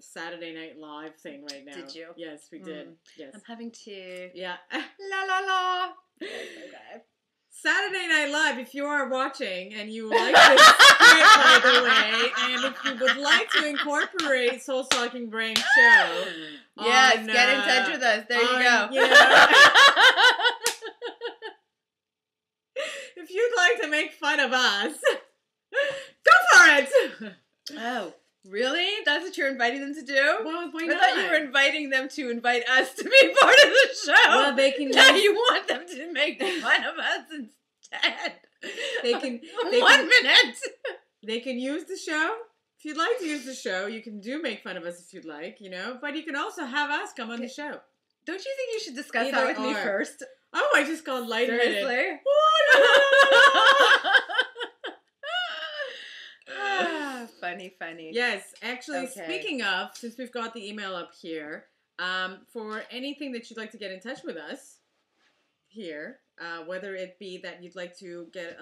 Speaker 2: Saturday Night Live thing right now.
Speaker 3: Did you?
Speaker 2: Yes, we did. Yes.
Speaker 3: I'm having to.
Speaker 2: Yeah.
Speaker 3: La la la. Okay.
Speaker 2: Saturday Night Live, if you are watching and you like this skit, by the way, and if you would like to incorporate Soul Talking Brain show.
Speaker 3: Yes,
Speaker 2: on,
Speaker 3: get in touch with us. There you go.
Speaker 2: Yeah. If you'd like to make fun of us, go for it!
Speaker 3: Oh, really? That's what you're inviting them to do?
Speaker 2: Well, why
Speaker 3: I
Speaker 2: not?
Speaker 3: thought you were inviting them to invite us to be part of the show.
Speaker 2: Well, they can.
Speaker 3: Now you want them to make fun of us instead.
Speaker 2: They can.
Speaker 3: 1 minute.
Speaker 2: They can use the show. If you'd like to use the show, you can make fun of us if you'd like, but you can also have us come on the show.
Speaker 3: Don't you think you should discuss that with me first?
Speaker 2: Oh, I just called lightheaded.
Speaker 3: Seriously? Funny.
Speaker 2: Yes, actually, Speaking of, since we've got the email up here, for anything that you'd like to get in touch with us here, whether it be that you'd like to get,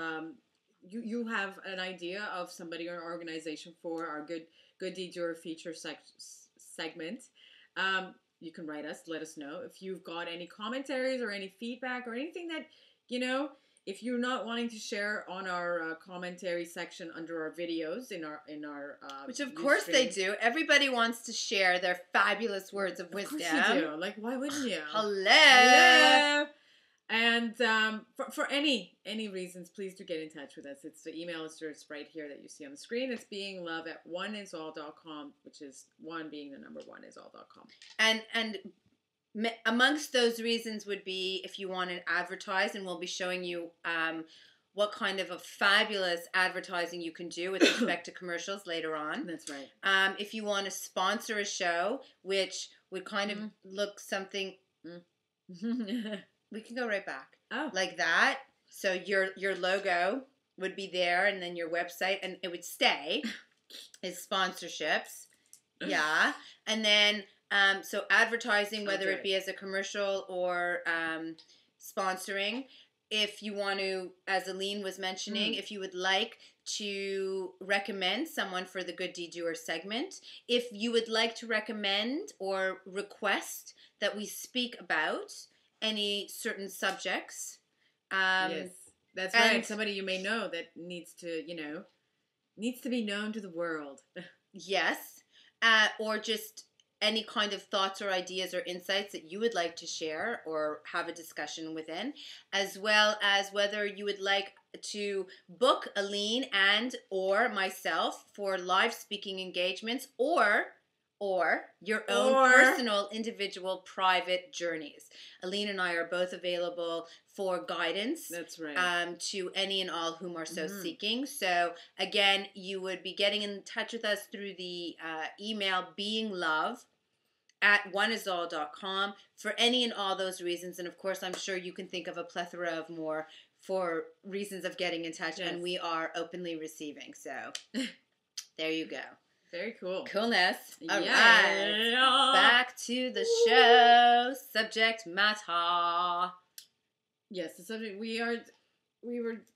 Speaker 2: you have an idea of somebody or organization for our Good Good Deed Doer feature segment. You can write us, let us know if you've got any commentaries or any feedback or anything that, if you're not wanting to share on our commentary section under our videos in our
Speaker 3: which of course they do. Everybody wants to share their fabulous words of wisdom.
Speaker 2: Of course you do. Like, why wouldn't you?
Speaker 3: Hello.
Speaker 2: And for any reasons, please do get in touch with us. It's the email address right here that you see on the screen. It's beinglove@oneisall.com, which is 1 being the number 1isall.com.
Speaker 3: And amongst those reasons would be if you want to advertise, and we'll be showing you what kind of a fabulous advertising you can do with respect to commercials later on.
Speaker 2: That's right.
Speaker 3: If you want to sponsor a show, which would kind of look something... We can go right back.
Speaker 2: Oh.
Speaker 3: Like that. So your logo would be there, and then your website, and it would stay, is sponsorships. Yeah. And then, so advertising, whether it be as a commercial or sponsoring. If you want to, as Aline was mentioning, if you would like to recommend someone for the Good Deed Doer segment, if you would like to recommend or request that we speak about any certain subjects.
Speaker 2: Yes, that's right. Somebody you may know that needs to be known to the world.
Speaker 3: Yes. Or just any kind of thoughts or ideas or insights that you would like to share or have a discussion within, as well as whether you would like to book Aline and or myself for live speaking engagements or your own personal, individual, private journeys. Aline and I are both available for guidance.
Speaker 2: That's right.
Speaker 3: To any and all whom are so seeking. So, again, you would be getting in touch with us through the email beinglove@oneisall.com for any and all those reasons. And, of course, I'm sure you can think of a plethora of more for reasons of getting in touch. Yes. And we are openly receiving. So, there you go.
Speaker 2: Very cool.
Speaker 3: Coolness. All right. Back to the show. Subject matter.
Speaker 2: Yes, the subject we were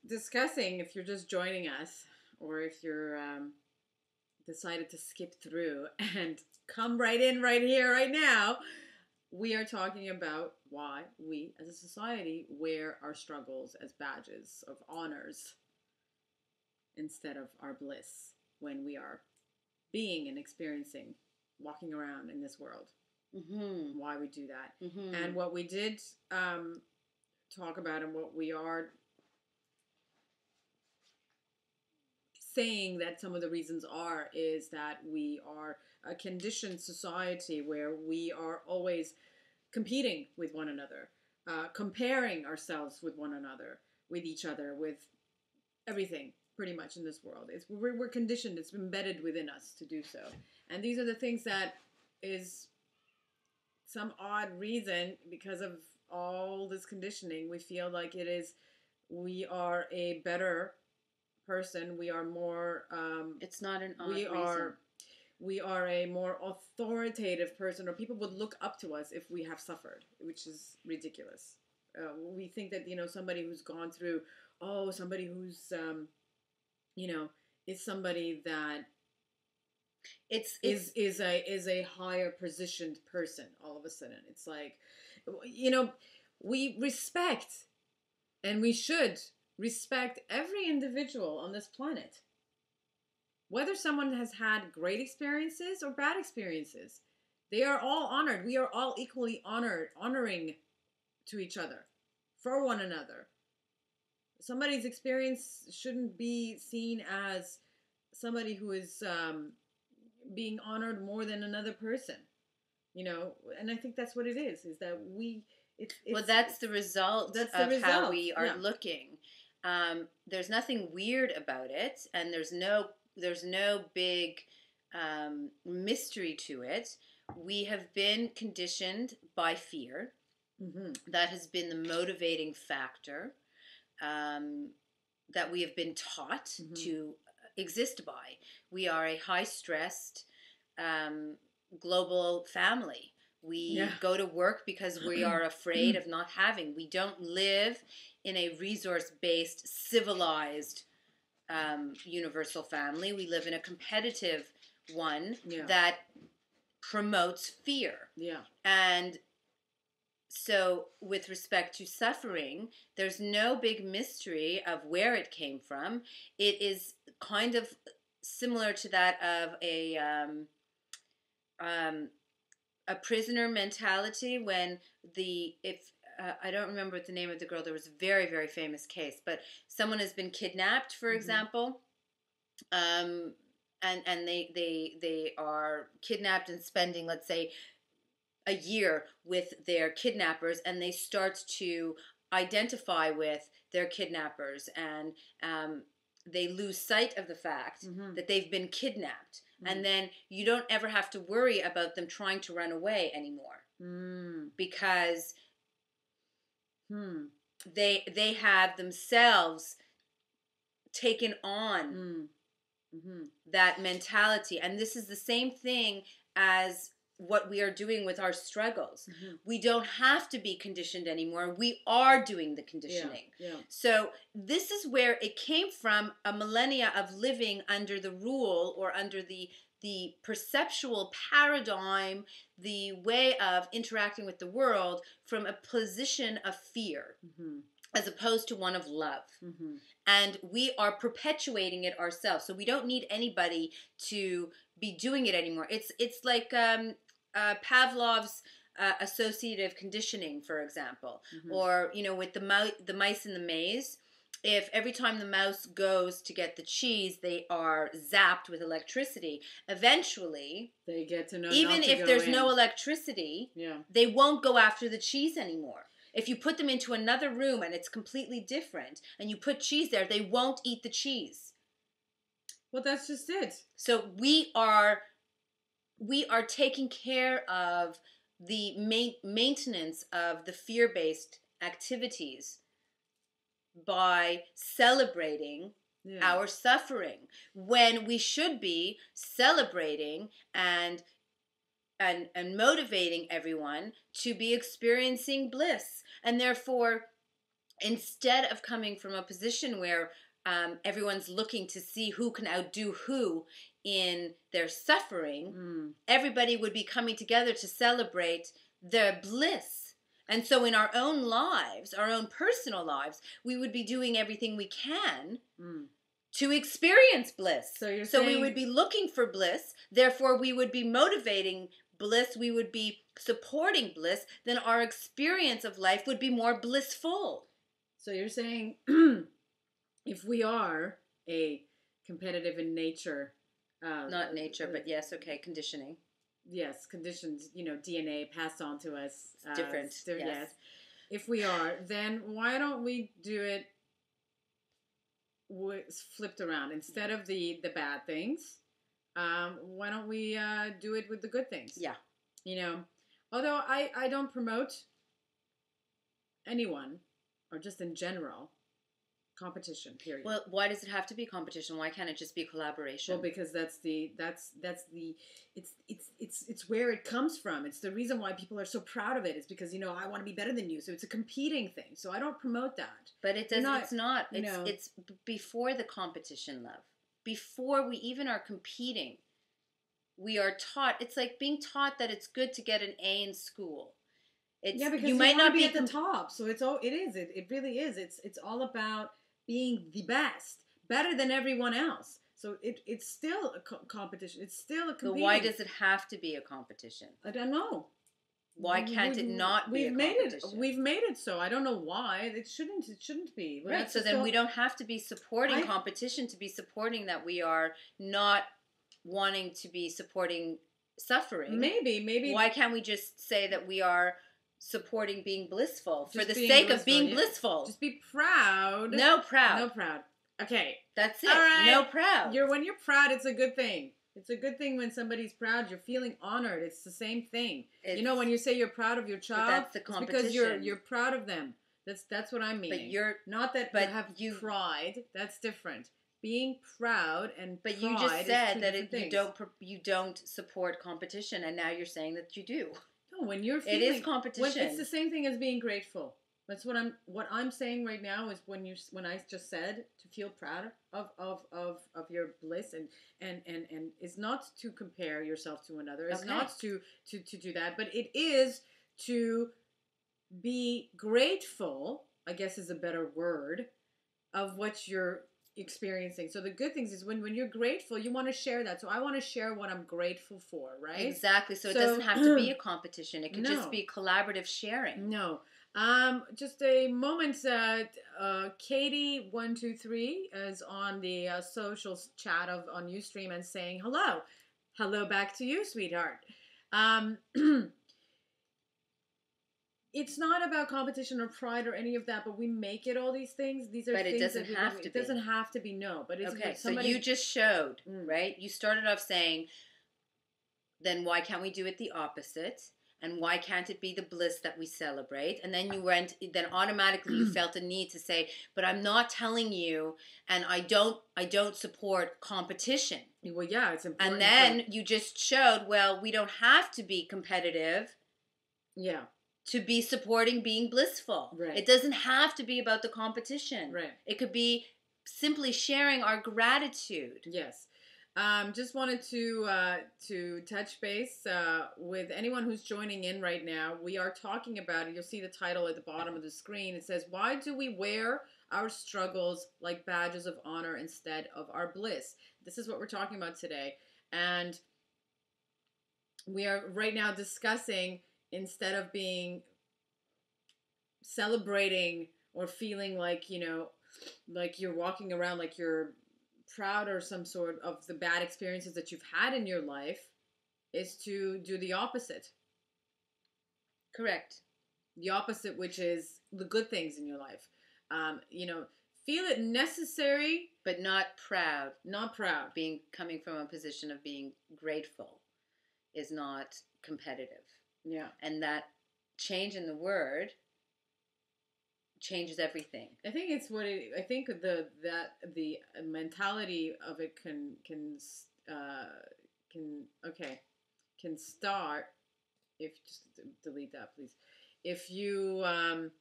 Speaker 2: discussing, if you're just joining us or if you're decided to skip through and come right in right here, right now, we are talking about why we as a society wear our struggles as badges of honors instead of our bliss when we are being and experiencing, walking around in this world. Why we do that. And what we did talk about and what we are saying that some of the reasons is that we are a conditioned society where we are always competing with one another, comparing ourselves with one another, with each other, with everything. Pretty much in this world. We're conditioned. It's embedded within us to do so. And these are the things that is some odd reason, because of all this conditioning, we feel like we are a better person. We are more...
Speaker 3: it's not an odd reason.
Speaker 2: We are a more authoritative person, or people would look up to us if we have suffered, which is ridiculous. We think that, somebody who's gone through, somebody who's... is somebody that is a higher positioned person all of a sudden. It's like, we respect, and we should respect every individual on this planet. Whether someone has had great experiences or bad experiences, they are all honored. We are all equally honoring to each other, for one another. Somebody's experience shouldn't be seen as somebody who is being honored more than another person, and I think that's what it is that that's the result of
Speaker 3: how we are looking. There's nothing weird about it, and there's no big mystery to it. We have been conditioned by fear. That has been the motivating factor that we have been taught to exist by. We are a high-stressed global family. We go to work because we are afraid of not having. We don't live in a resource-based, civilized, universal family. We live in a competitive one that promotes fear.
Speaker 2: Yeah.
Speaker 3: And so with respect to suffering, there's no big mystery of where it came from. It is kind of similar to that of a prisoner mentality when I don't remember the name of the girl. There was a very, very famous case, but someone has been kidnapped, for example, and they are kidnapped and spending, let's say, a year with their kidnappers, and they start to identify with their kidnappers, and they lose sight of the fact that they've been kidnapped. And then you don't ever have to worry about them trying to run away anymore. Because they have themselves taken on that mentality. And this is the same thing as what we are doing with our struggles. We don't have to be conditioned anymore. We are doing the conditioning. So this is where it came from, a millennia of living under the rule or under the perceptual paradigm, the way of interacting with the world from a position of fear as opposed to one of love. And we are perpetuating it ourselves. So we don't need anybody to be doing it anymore. It's like Pavlov's associative conditioning, for example, or with the mice in the maze. If every time the mouse goes to get the cheese, they are zapped with electricity, eventually
Speaker 2: they get to know.
Speaker 3: Even if there's no electricity, they won't go after the cheese anymore. If you put them into another room and it's completely different, and you put cheese there, they won't eat the cheese.
Speaker 2: Well, that's just it.
Speaker 3: So we are taking care of the maintenance of the fear-based activities by celebrating our suffering, when we should be celebrating and motivating everyone to be experiencing bliss. And therefore, instead of coming from a position where everyone's looking to see who can outdo who in their suffering, everybody would be coming together to celebrate their bliss. And so in our own lives, our own personal lives, we would be doing everything we can to experience bliss. So we would be looking for bliss. Therefore, we would be motivating bliss. We would be supporting bliss. Then our experience of life would be more blissful.
Speaker 2: So you're saying if we are a competitive in nature...
Speaker 3: not nature, but yes, okay, conditioning.
Speaker 2: Yes, conditions, DNA passed on to us.
Speaker 3: It's different.
Speaker 2: Yes. If we are, then why don't we do it flipped around? Instead of the bad things, why don't we do it with the good things?
Speaker 3: Yeah.
Speaker 2: Although I don't promote anyone, or just in general, competition, period.
Speaker 3: Well, why does it have to be competition? Why can't it just be collaboration?
Speaker 2: Well, because it's where it comes from. It's the reason why people are so proud of it. It's because, I want to be better than you. So it's a competing thing. So I don't promote that.
Speaker 3: But it's not. It's before the competition, love. Before we even are competing, we are taught. It's like being taught that it's good to get an A in school.
Speaker 2: Because you might not be at the top. So it really is. It's all about being the best, better than everyone else. So it's still a competition. It's still a competition.
Speaker 3: But why does it have to be a competition?
Speaker 2: I don't know.
Speaker 3: Why can't it not be a competition?
Speaker 2: We've made it so. I don't know why. It shouldn't be.
Speaker 3: Right, so then we don't have to be supporting competition to be supporting that we are not wanting to be supporting suffering.
Speaker 2: Maybe.
Speaker 3: Why can't we just say that we are supporting being blissful for the sake of being blissful?
Speaker 2: Just be proud.
Speaker 3: No proud.
Speaker 2: Okay.
Speaker 3: That's it.
Speaker 2: All right.
Speaker 3: No proud.
Speaker 2: When you're proud, it's a good thing. It's a good thing when somebody's proud. You're feeling honored. It's the same thing. When you say you're proud of your child,
Speaker 3: that's the competition.
Speaker 2: It's because you're proud of them. That's what I'm meaning.
Speaker 3: But you're
Speaker 2: not that you have pride. That's different. Being proud and
Speaker 3: but
Speaker 2: pride
Speaker 3: you just said that you don't support competition, and now you're saying that you do.
Speaker 2: No, when you're
Speaker 3: feeling, it is competition.
Speaker 2: It's the same thing as being grateful. That's what I'm saying right now is when I just said to feel proud of your bliss and it's not to compare yourself to another. It's not to do that, but it is to be grateful, I guess is a better word, of what you're experiencing. So the good things is when you're grateful, you want to share that. So I want to share what I'm grateful for, right?
Speaker 3: Exactly. So it doesn't have to be a competition. It can just be collaborative sharing.
Speaker 2: No. Just a moment. Katie123 is on the social chat on Ustream and saying hello. Hello back to you, sweetheart. It's not about competition or pride or any of that, but we make it all these things. These are
Speaker 3: but
Speaker 2: things
Speaker 3: it doesn't
Speaker 2: that
Speaker 3: have to.
Speaker 2: It doesn't have to be. No, but it's
Speaker 3: okay.
Speaker 2: Somebody,
Speaker 3: so you just showed, right? You started off saying, then why can't we do it the opposite? And why can't it be the bliss that we celebrate? And then then automatically you felt a need to say, but I'm not telling you, and I don't support competition.
Speaker 2: Well, yeah, it's important.
Speaker 3: And then you just showed, well, we don't have to be competitive.
Speaker 2: Yeah.
Speaker 3: To be supporting being blissful.
Speaker 2: Right.
Speaker 3: It doesn't have to be about the competition.
Speaker 2: Right.
Speaker 3: It could be simply sharing our gratitude.
Speaker 2: Yes. Just wanted to touch base with anyone who's joining in right now. We are talking about it. You'll see the title at the bottom of the screen. It says, "Why do we wear our struggles like badges of honor instead of our bliss?" This is what we're talking about today. And we are right now discussing, instead of being celebrating or feeling like, like you're walking around like you're proud or some sort of the bad experiences that you've had in your life, is to do the opposite.
Speaker 3: Correct.
Speaker 2: The opposite, which is the good things in your life. Feel it necessary,
Speaker 3: but not proud.
Speaker 2: Not proud.
Speaker 3: Coming from a position of being grateful is not competitive.
Speaker 2: Yeah.
Speaker 3: And that change in the word changes everything.
Speaker 2: I think it's I think the mentality of it can start, if just delete that please. If you are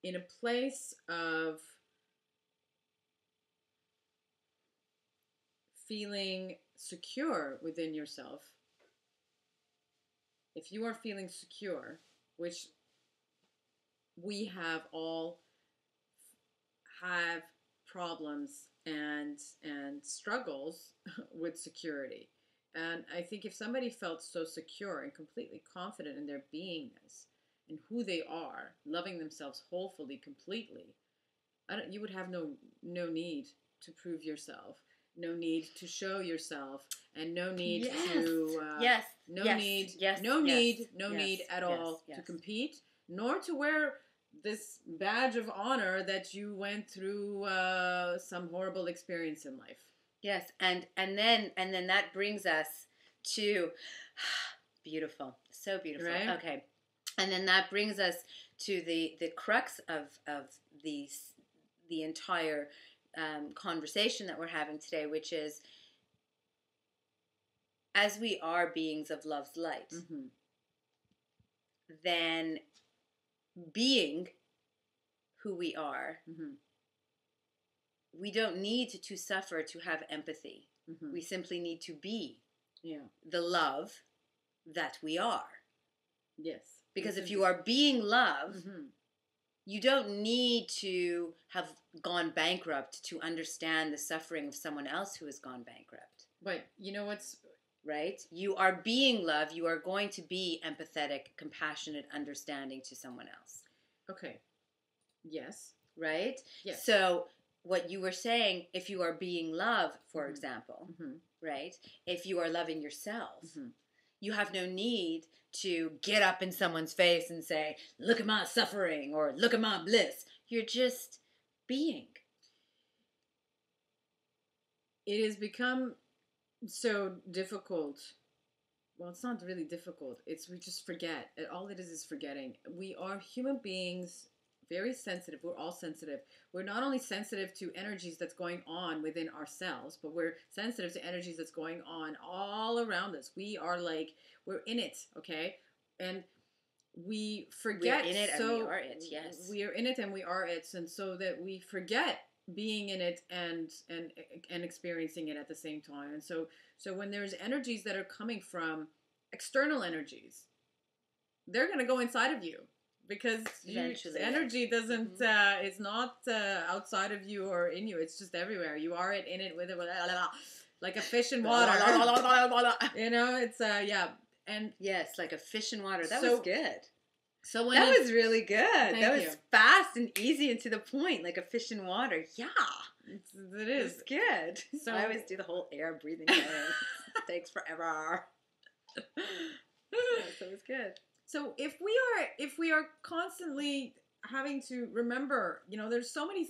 Speaker 2: in a place of feeling secure within yourself, if you are feeling secure, which we have all have problems and struggles with security. And I think if somebody felt so secure and completely confident in their beingness and who they are, loving themselves wholly, completely, you would have no need to prove yourself. No need to show yourself, and no need no need at all to compete, nor to wear this badge of honor that you went through some horrible experience in life.
Speaker 3: Yes, and then that brings us to beautiful, so beautiful.
Speaker 2: Right?
Speaker 3: Okay, and then that brings us to the crux of the entire conversation that we're having today, which is, as we are beings of love's light, then being who we are, we don't need to suffer to have empathy. We simply need to be the love that we are.
Speaker 2: Yes.
Speaker 3: Because if you are being love, you don't need to have gone bankrupt to understand the suffering of someone else who has gone bankrupt.
Speaker 2: But you know what's...
Speaker 3: Right? You are being love. You are going to be empathetic, compassionate, understanding to someone else.
Speaker 2: Okay. Yes.
Speaker 3: Right?
Speaker 2: Yes.
Speaker 3: So what you were saying, if you are being love, for example, right? If you are loving yourself, you have no need to get up in someone's face and say, look at my suffering or look at my bliss. You're just being.
Speaker 2: It has become so difficult. Well, it's not really difficult. We just forget. All it is forgetting. We are human beings, very sensitive. We're all sensitive. We're not only sensitive to energies that's going on within ourselves, but we're sensitive to energies that's going on all around us. We're in it, okay? And we forget.
Speaker 3: We're in it
Speaker 2: so
Speaker 3: and we are it. Yes,
Speaker 2: we are in it and we are it, and so that we forget being in it and experiencing it at the same time. And so when there's energies that are coming from external energies, they're going to go inside of you, because energy doesn't it's not outside of you or in you. It's just everywhere. You are it, in it, with it, like a fish in water. You know, it's and
Speaker 3: yes, like a fish in water. That was good.
Speaker 2: So when
Speaker 3: that was really good. That was
Speaker 2: you.
Speaker 3: fast and easy and to the point, like a fish in water. Yeah,
Speaker 2: it is.
Speaker 3: It's good. So I always do the whole air breathing thing. It takes forever. So it was good.
Speaker 2: So if we are constantly having to remember, you know, there's so many.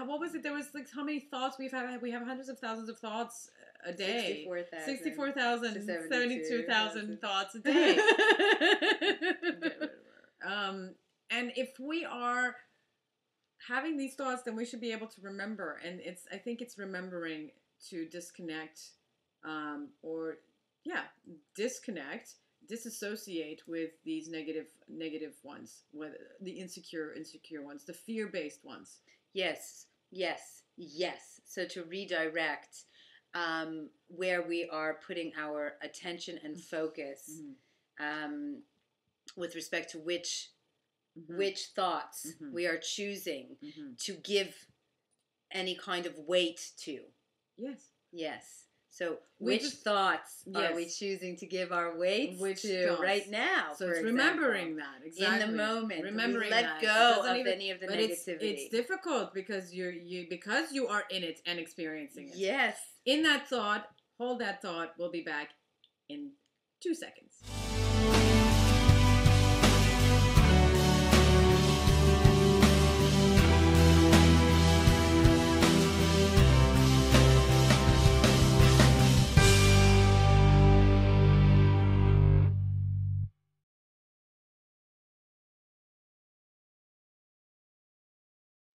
Speaker 2: What was it? There was like how many thoughts we've had? We have hundreds of thousands of thoughts a day. 64,000, 72,000 thoughts a day. And if we are having these thoughts, then we should be able to remember. And I think it's remembering to disconnect, disconnect, disassociate with these negative ones, with the insecure ones, the fear-based ones.
Speaker 3: Yes. So to redirect where we are putting our attention and focus, with respect to which thoughts we are choosing to give any kind of weight to. Yes. So which thoughts are we choosing to give our weight to right now?
Speaker 2: So it's remembering that, exactly.
Speaker 3: In the moment.
Speaker 2: Remembering
Speaker 3: let go of any of the negativity.
Speaker 2: It's difficult because you are in it and experiencing it.
Speaker 3: Yes.
Speaker 2: In that thought, hold that thought. We'll be back in 2 seconds.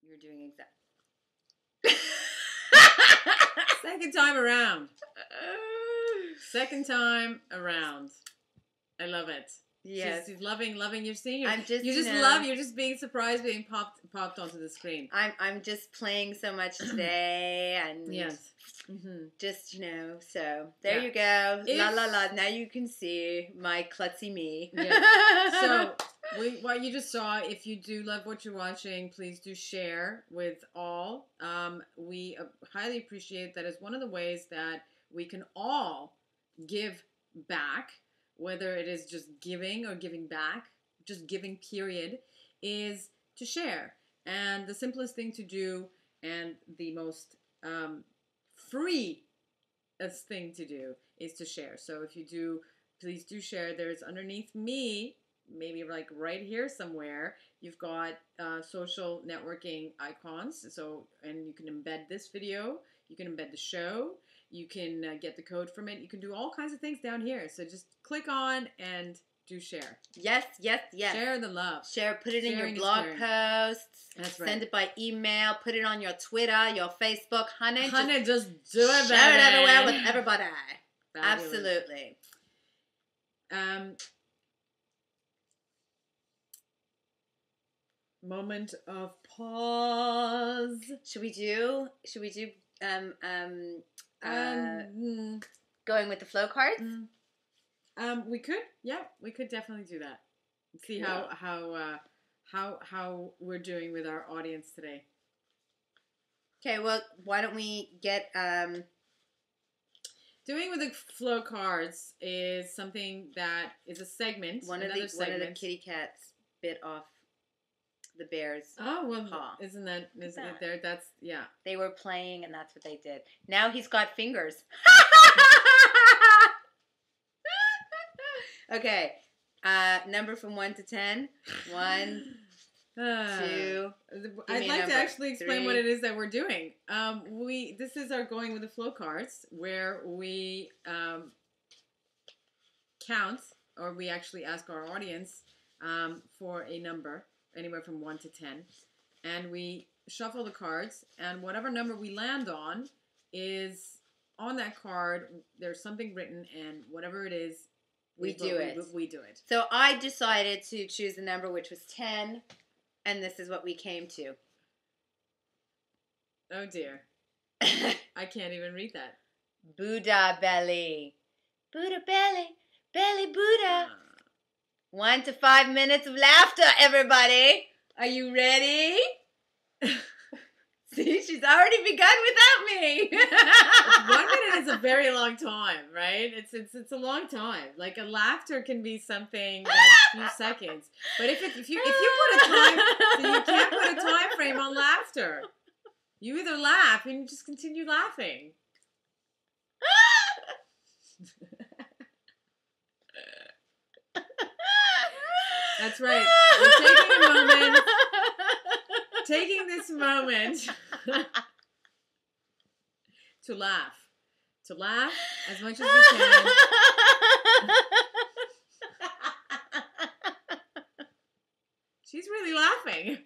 Speaker 3: You're doing exactly.
Speaker 2: Second time around. Second time around. I love it.
Speaker 3: Yes.
Speaker 2: She's loving your scene. You're just being surprised being popped onto the screen.
Speaker 3: I'm just playing so much today, and
Speaker 2: yes.
Speaker 3: Just, so there you go. La la la. Now you can see my klutzy me.
Speaker 2: Yeah. So what you just saw, if you do love what you're watching, please do share with all. We highly appreciate that as one of the ways that we can all give back, whether it is just giving or giving back, just giving period, is to share. And the simplest thing to do and the most free thing to do is to share. So if you do, please do share. There's underneath me, maybe like right here somewhere, you've got social networking icons. So, and you can embed this video, you can embed the show, you can get the code from it, you can do all kinds of things down here. So just click on and do share.
Speaker 3: Yes.
Speaker 2: Share the love.
Speaker 3: Share, put it in your blog posts.
Speaker 2: That's right.
Speaker 3: Send it by email, put it on your Twitter, your Facebook. Honey,
Speaker 2: just do it.
Speaker 3: Share it everywhere with everybody.
Speaker 2: Fabulous.
Speaker 3: Absolutely.
Speaker 2: Moment of pause.
Speaker 3: Should we do going with the flow cards?
Speaker 2: We could definitely do that. See how we're doing with our audience today.
Speaker 3: Okay, well, why don't we get
Speaker 2: doing with the flow cards is something that is a segment.
Speaker 3: One of the kitty cats bit off the bear's paw.
Speaker 2: Isn't it there? That's
Speaker 3: They were playing, and that's what they did. Now he's got fingers. Okay, number from 1 to 10. 1, 2.
Speaker 2: I'd like to actually explain
Speaker 3: 3.
Speaker 2: what it is that we're doing. This is our going with the flow cards, where we count, or we actually ask our audience for a number, anywhere from 1 to 10, and we shuffle the cards, and whatever number we land on is on that card. There's something written, and whatever it is,
Speaker 3: We do it.
Speaker 2: We do it.
Speaker 3: So I decided to choose the number, which was 10, and this is what we came to.
Speaker 2: Oh, dear. I can't even read that.
Speaker 3: Buddha belly. Buddha belly. Belly Buddha. 1 to 5 minutes of laughter, everybody. Are you ready? See, she's already begun without me.
Speaker 2: 1 minute is a very long time, right? It's a long time. Like a laughter can be something that's a few seconds. But if you put a time, so you can't put a time frame on laughter. You either laugh and you just continue laughing. That's right. We're taking this moment to laugh. To laugh as much as we can. She's really laughing.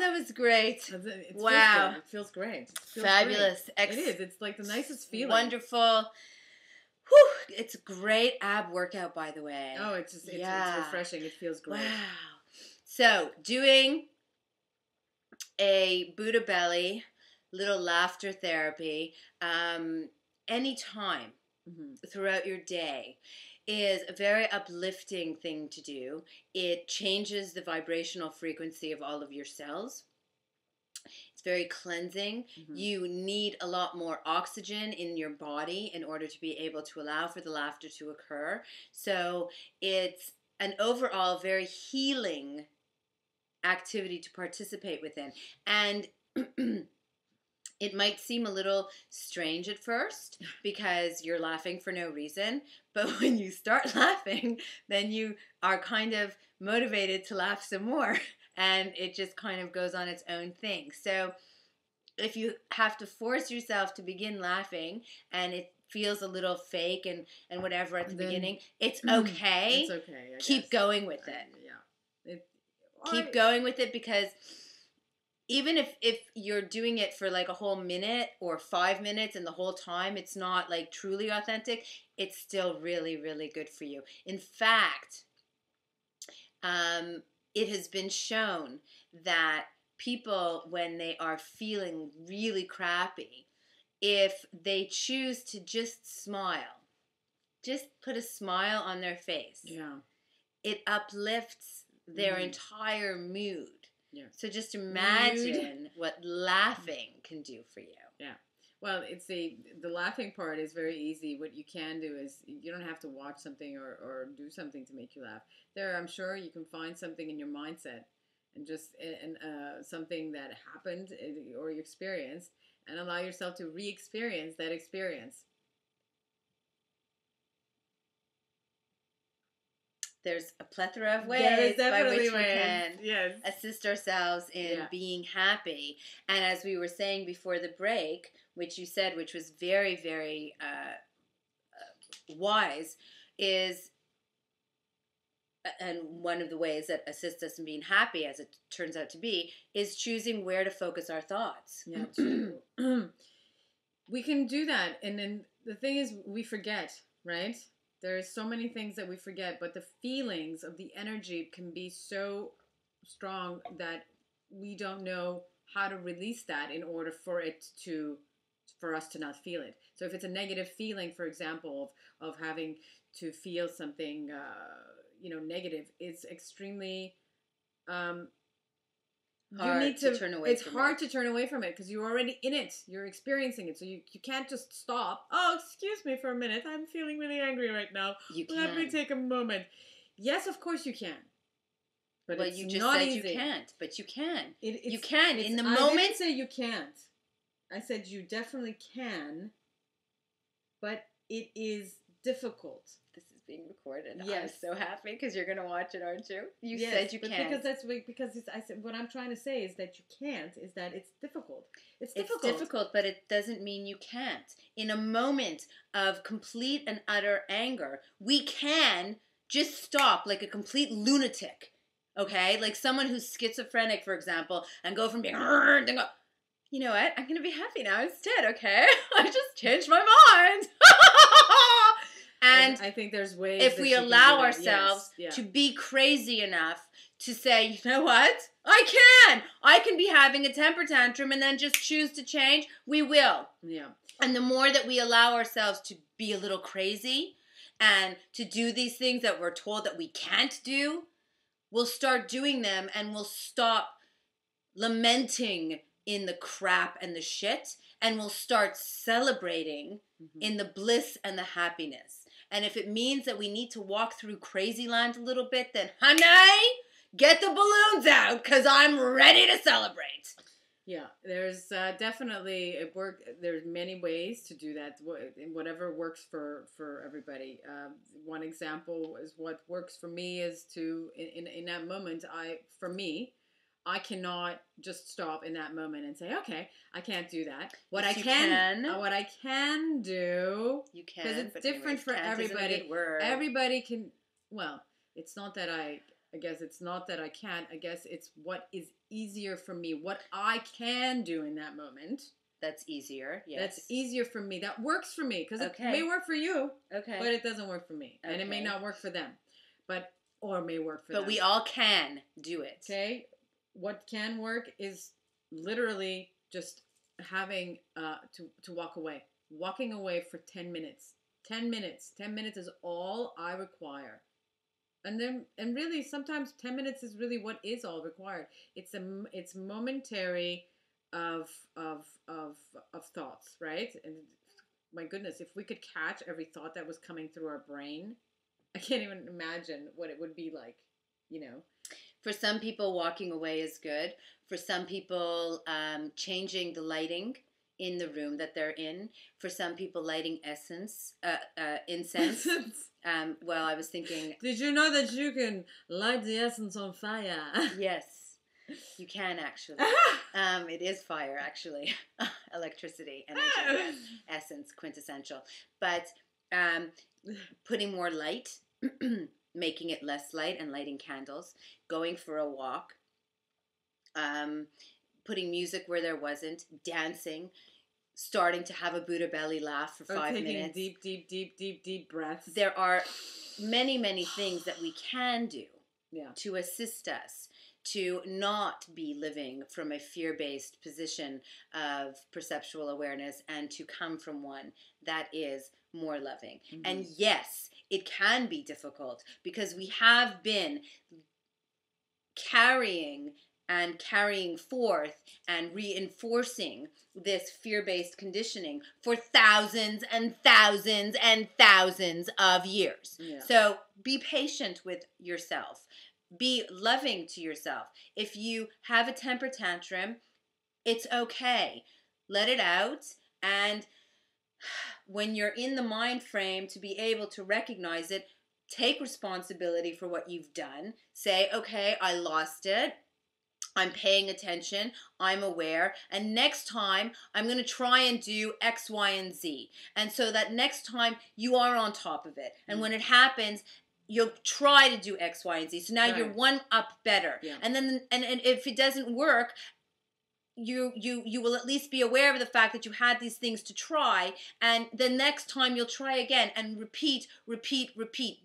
Speaker 3: That was great.
Speaker 2: Wow. It feels great. It feels
Speaker 3: fabulous.
Speaker 2: Great. It is. It's like the nicest feeling.
Speaker 3: Wonderful. Whew. It's a great ab workout, by the way.
Speaker 2: Oh, it's refreshing. It feels great.
Speaker 3: Wow. So, doing a Buddha belly, little laughter therapy, anytime throughout your day is a very uplifting thing to do. It changes the vibrational frequency of all of your cells. It's very cleansing. You need a lot more oxygen in your body in order to be able to allow for the laughter to occur. So it's an overall very healing activity to participate within. And it might seem a little strange at first because you're laughing for no reason, but when you start laughing, then you are kind of motivated to laugh some more, and it just kind of goes on its own thing. So if you have to force yourself to begin laughing and it feels a little fake and whatever at the beginning, it's okay.
Speaker 2: It's okay.
Speaker 3: Keep going with it. Keep going with it, because even if you're doing it for like a whole minute or 5 minutes and the whole time it's not like truly authentic, it's still really, really good for you. In fact, it has been shown that people, when they are feeling really crappy, if they choose to just smile, just put a smile on their face, it uplifts their entire mood. Yeah. So just imagine what laughing can do for you.
Speaker 2: Yeah. Well, the laughing part is very easy. What you can do is you don't have to watch something or do something to make you laugh. I'm sure you can find something in your mindset and just something that happened or you experienced, and allow yourself to re-experience that experience.
Speaker 3: There's a plethora of ways by which we can
Speaker 2: yes.
Speaker 3: assist ourselves in being happy. And as we were saying before the break, which you said, which was very, very wise, is, and one of the ways that assists us in being happy, as it turns out to be, is choosing where to focus our thoughts.
Speaker 2: Yeah, we can do that. And then the thing is, we forget, right? There's so many things that we forget, but the feelings of the energy can be so strong that we don't know how to release that in order for us to not feel it. So if it's a negative feeling, for example, of having to feel something, negative, it's extremely
Speaker 3: hard to turn away
Speaker 2: it's
Speaker 3: from
Speaker 2: hard
Speaker 3: it.
Speaker 2: to turn away from it because you're already in it. You're experiencing it. So you can't just stop. Oh, excuse me for a minute. I'm feeling really angry right now. Let me take a moment. Yes, of course you can. But
Speaker 3: well,
Speaker 2: it's
Speaker 3: you just
Speaker 2: not
Speaker 3: said
Speaker 2: easy.
Speaker 3: You can't. But you can. You
Speaker 2: can.
Speaker 3: In the
Speaker 2: I
Speaker 3: moment.
Speaker 2: didn't say you can't. I said you definitely can. But it is difficult.
Speaker 3: This is being recorded.
Speaker 2: Yes.
Speaker 3: I'm so happy because you're going to watch it, aren't you? You said you can't.
Speaker 2: I said what I'm trying to say is that you can't, is that it's difficult. It's
Speaker 3: difficult, but it doesn't mean you can't. In a moment of complete and utter anger, we can just stop like a complete lunatic, okay? Like someone who's schizophrenic, for example, and go from being, and go, you know what? I'm going to be happy now instead, okay? I just changed my mind. And
Speaker 2: I think there's ways
Speaker 3: if we allow ourselves to be crazy enough to say, you know what? I can be having a temper tantrum and then just choose to change. We will.
Speaker 2: Yeah.
Speaker 3: And the more that we allow ourselves to be a little crazy and to do these things that we're told that we can't do, we'll start doing them and we'll stop lamenting in the crap and the shit, and we'll start celebrating in the bliss and the happiness. And if it means that we need to walk through crazy land a little bit, then honey, get the balloons out, because I'm ready to celebrate.
Speaker 2: Yeah, there's definitely there's many ways to do that. Whatever works for everybody. One example is what works for me is to in that moment. I cannot just stop in that moment and say, okay, I can't do that. What I can do,
Speaker 3: you can,
Speaker 2: because it's different for everybody. Everybody can. Well, it's not that I guess it's not that I can't. I guess it's what is easier for me. What I can do in that moment.
Speaker 3: That's easier. Yes.
Speaker 2: That's easier for me. That works for me because it may work for you.
Speaker 3: Okay.
Speaker 2: But it doesn't work for me, and it may not work for them, or may work for them.
Speaker 3: But we all can do it.
Speaker 2: Okay. What can work is literally just having to walk away. Walking away for 10 minutes. 10 minutes. 10 minutes is all I require. And really sometimes 10 minutes is really what is all required. It's momentary of thoughts, right? And my goodness, if we could catch every thought that was coming through our brain, I can't even imagine what it would be like, you know.
Speaker 3: For some people, walking away is good. For some people, changing the lighting in the room that they're in. For some people, lighting incense. Well, I was thinking...
Speaker 2: Did you know that you can light the essence on fire?
Speaker 3: Yes, you can actually. It is fire, actually. Electricity, energy, essence, quintessential. But putting more light... making it less light and lighting candles, going for a walk, putting music where there wasn't, dancing, starting to have a Buddha belly laugh for 5 minutes.
Speaker 2: Deep breaths.
Speaker 3: There are many, many things that we can do to assist us to not be living from a fear-based position of perceptual awareness and to come from one that is more loving. Mm-hmm. And yes, it can be difficult because we have been carrying forth and reinforcing this fear-based conditioning for thousands and thousands and thousands of years. Yeah. So be patient with yourself. Be loving to yourself. If you have a temper tantrum, it's okay. Let it out, and when you're in the mind frame to be able to recognize it, take responsibility for what you've done. Say, okay, I lost it. I'm paying attention. I'm aware. And next time, I'm going to try and do X, Y, and Z. And so that next time, you are on top of it. And when it happens, you'll try to do X, Y, and Z. So now you're one up better. Yeah. And then, and if it doesn't work, you will at least be aware of the fact that you had these things to try, and the next time you'll try again and repeat.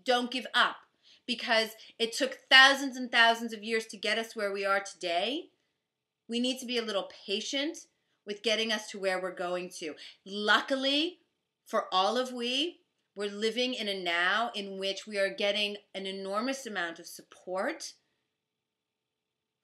Speaker 3: Don't give up, because it took thousands and thousands of years to get us where we are today. We need to be a little patient with getting us to where we're going to. Luckily, for all of we're living in a now in which we are getting an enormous amount of support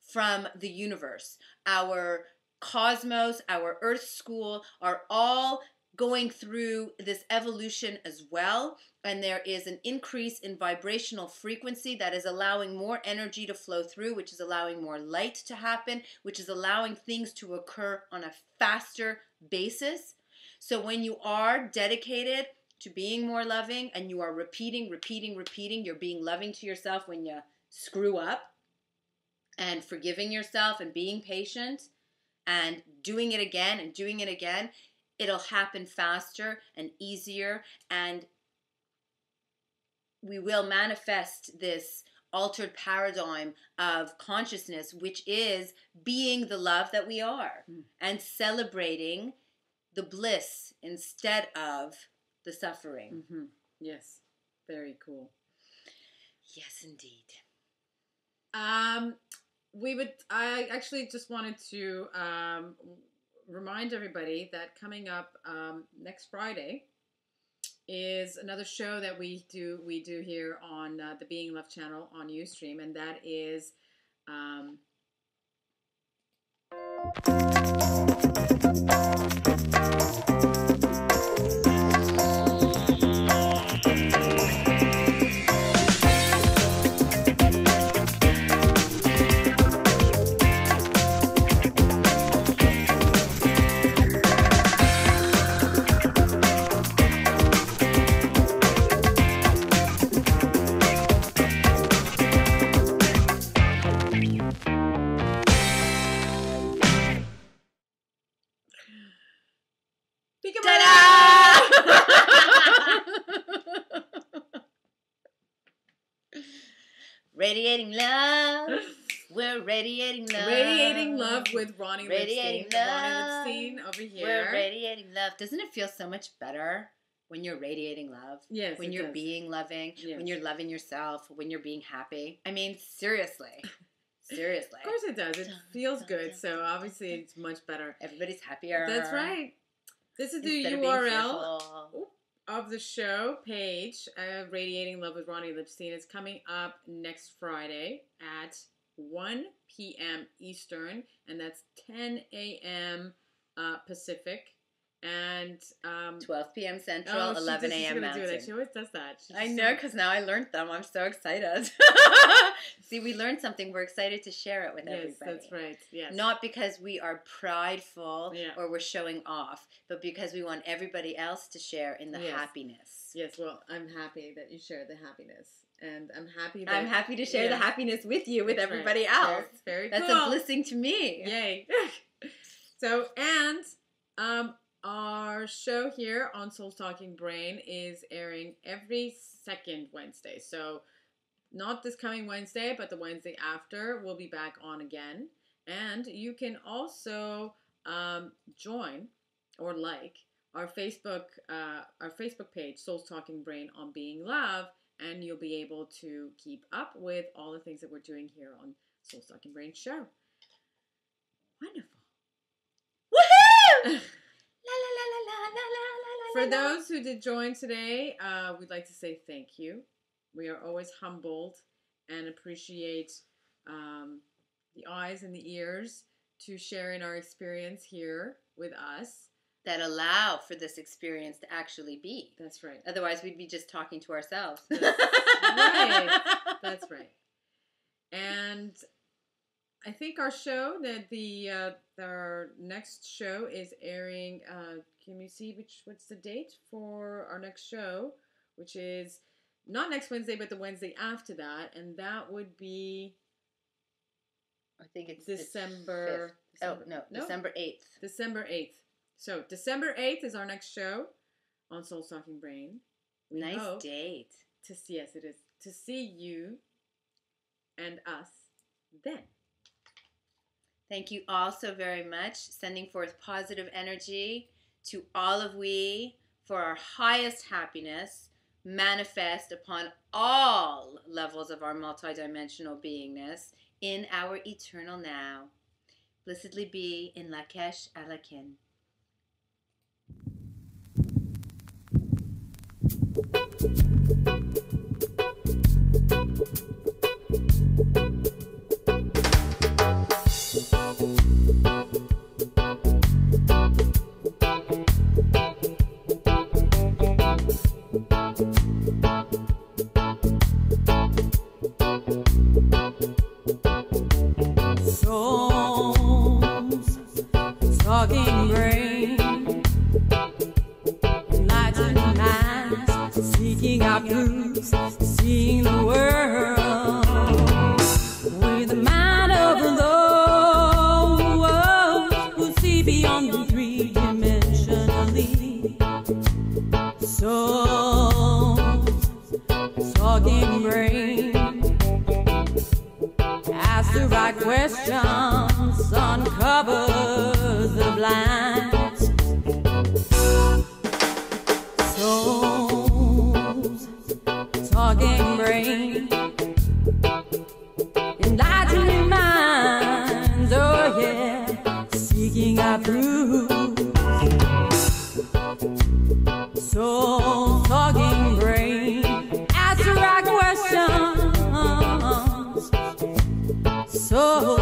Speaker 3: from the universe. Our cosmos, our Earth school are all going through this evolution as well, and there is an increase in vibrational frequency that is allowing more energy to flow through, which is allowing more light to happen, which is allowing things to occur on a faster basis. So when you are dedicated to being more loving and you are repeating, you're being loving to yourself when you screw up, and forgiving yourself and being patient and doing it again, it'll happen faster and easier, and we will manifest this altered paradigm of consciousness, which is being the love that we are and celebrating the bliss instead of the suffering.
Speaker 2: Mm-hmm. Yes. Very cool.
Speaker 3: Yes, indeed.
Speaker 2: I actually just wanted to remind everybody that coming up next Friday is another show that we do here on the Being Love channel on Ustream, and that is
Speaker 3: Radiating love. We're radiating love.
Speaker 2: Radiating Love with Ronnie
Speaker 3: Radiating
Speaker 2: Lipstein.
Speaker 3: love.
Speaker 2: Ronnie Lipstein over here.
Speaker 3: We're radiating love. Doesn't it feel so much better when you're radiating love?
Speaker 2: Yes.
Speaker 3: When you're being loving, when you're loving yourself, when you're being happy. I mean, seriously. Seriously.
Speaker 2: Of course it does. It feels good, so obviously it's much better.
Speaker 3: Everybody's happier.
Speaker 2: That's right. This is the URL of the show page, Radiating Love with Ronnie Lipstein. It's coming up next Friday at 1 p.m. Eastern, and that's 10 a.m. Pacific, and
Speaker 3: 12 p.m. Central, 11 a.m. Mountain.
Speaker 2: She always does that.
Speaker 3: I know, because now I learned them. I'm so excited. See, we learned something. We're excited to share it with everybody.
Speaker 2: Yes, that's right. Yes.
Speaker 3: Not because we are prideful or we're showing off, but because we want everybody else to share in the happiness.
Speaker 2: Yes, well, I'm happy that you share the happiness. And I'm happy
Speaker 3: to share the happiness with you, with everybody else.
Speaker 2: Very
Speaker 3: That's
Speaker 2: cool.
Speaker 3: a blessing to me.
Speaker 2: Yay. So, and our show here on Soul Talking Brain is airing every second Wednesday. So, not this coming Wednesday, but the Wednesday after, we'll be back on again. And you can also join or like our Facebook page, Soul Talking Brain on Being Love, and you'll be able to keep up with all the things that we're doing here on Soul Talking Brain show. Wonderful.
Speaker 3: Woohoo! La, la, la, la, la, la, la,
Speaker 2: For those who did join today, we'd like to say thank you. We are always humbled and appreciate the eyes and the ears to share in our experience here with us.
Speaker 3: That allow for this experience to actually be.
Speaker 2: That's right.
Speaker 3: Otherwise, we'd be just talking to ourselves.
Speaker 2: Right. That's right. And I think our show, our next show is airing. Can we see what's the date for our next show? Which is not next Wednesday, but the Wednesday after that, and that would be.
Speaker 3: I think it's
Speaker 2: December.
Speaker 3: December 8th.
Speaker 2: December 8th. So December 8th is our next show on Soul Talking Brain.
Speaker 3: Nice date.
Speaker 2: Yes, it is. To see you and us then.
Speaker 3: Thank you all so very much. Sending forth positive energy to all of we for our highest happiness manifest upon all levels of our multidimensional beingness in our eternal now. Blessedly be in Lakesh Alakin.
Speaker 1: Souls talking brain, enlightened minds seeking out truths, seeing the world Ask the right questions, uncovers the blinds. Souls, talking brain, enlightening minds, oh yeah, seeking out truth. Soul, talking brain, ask the right questions. Soul,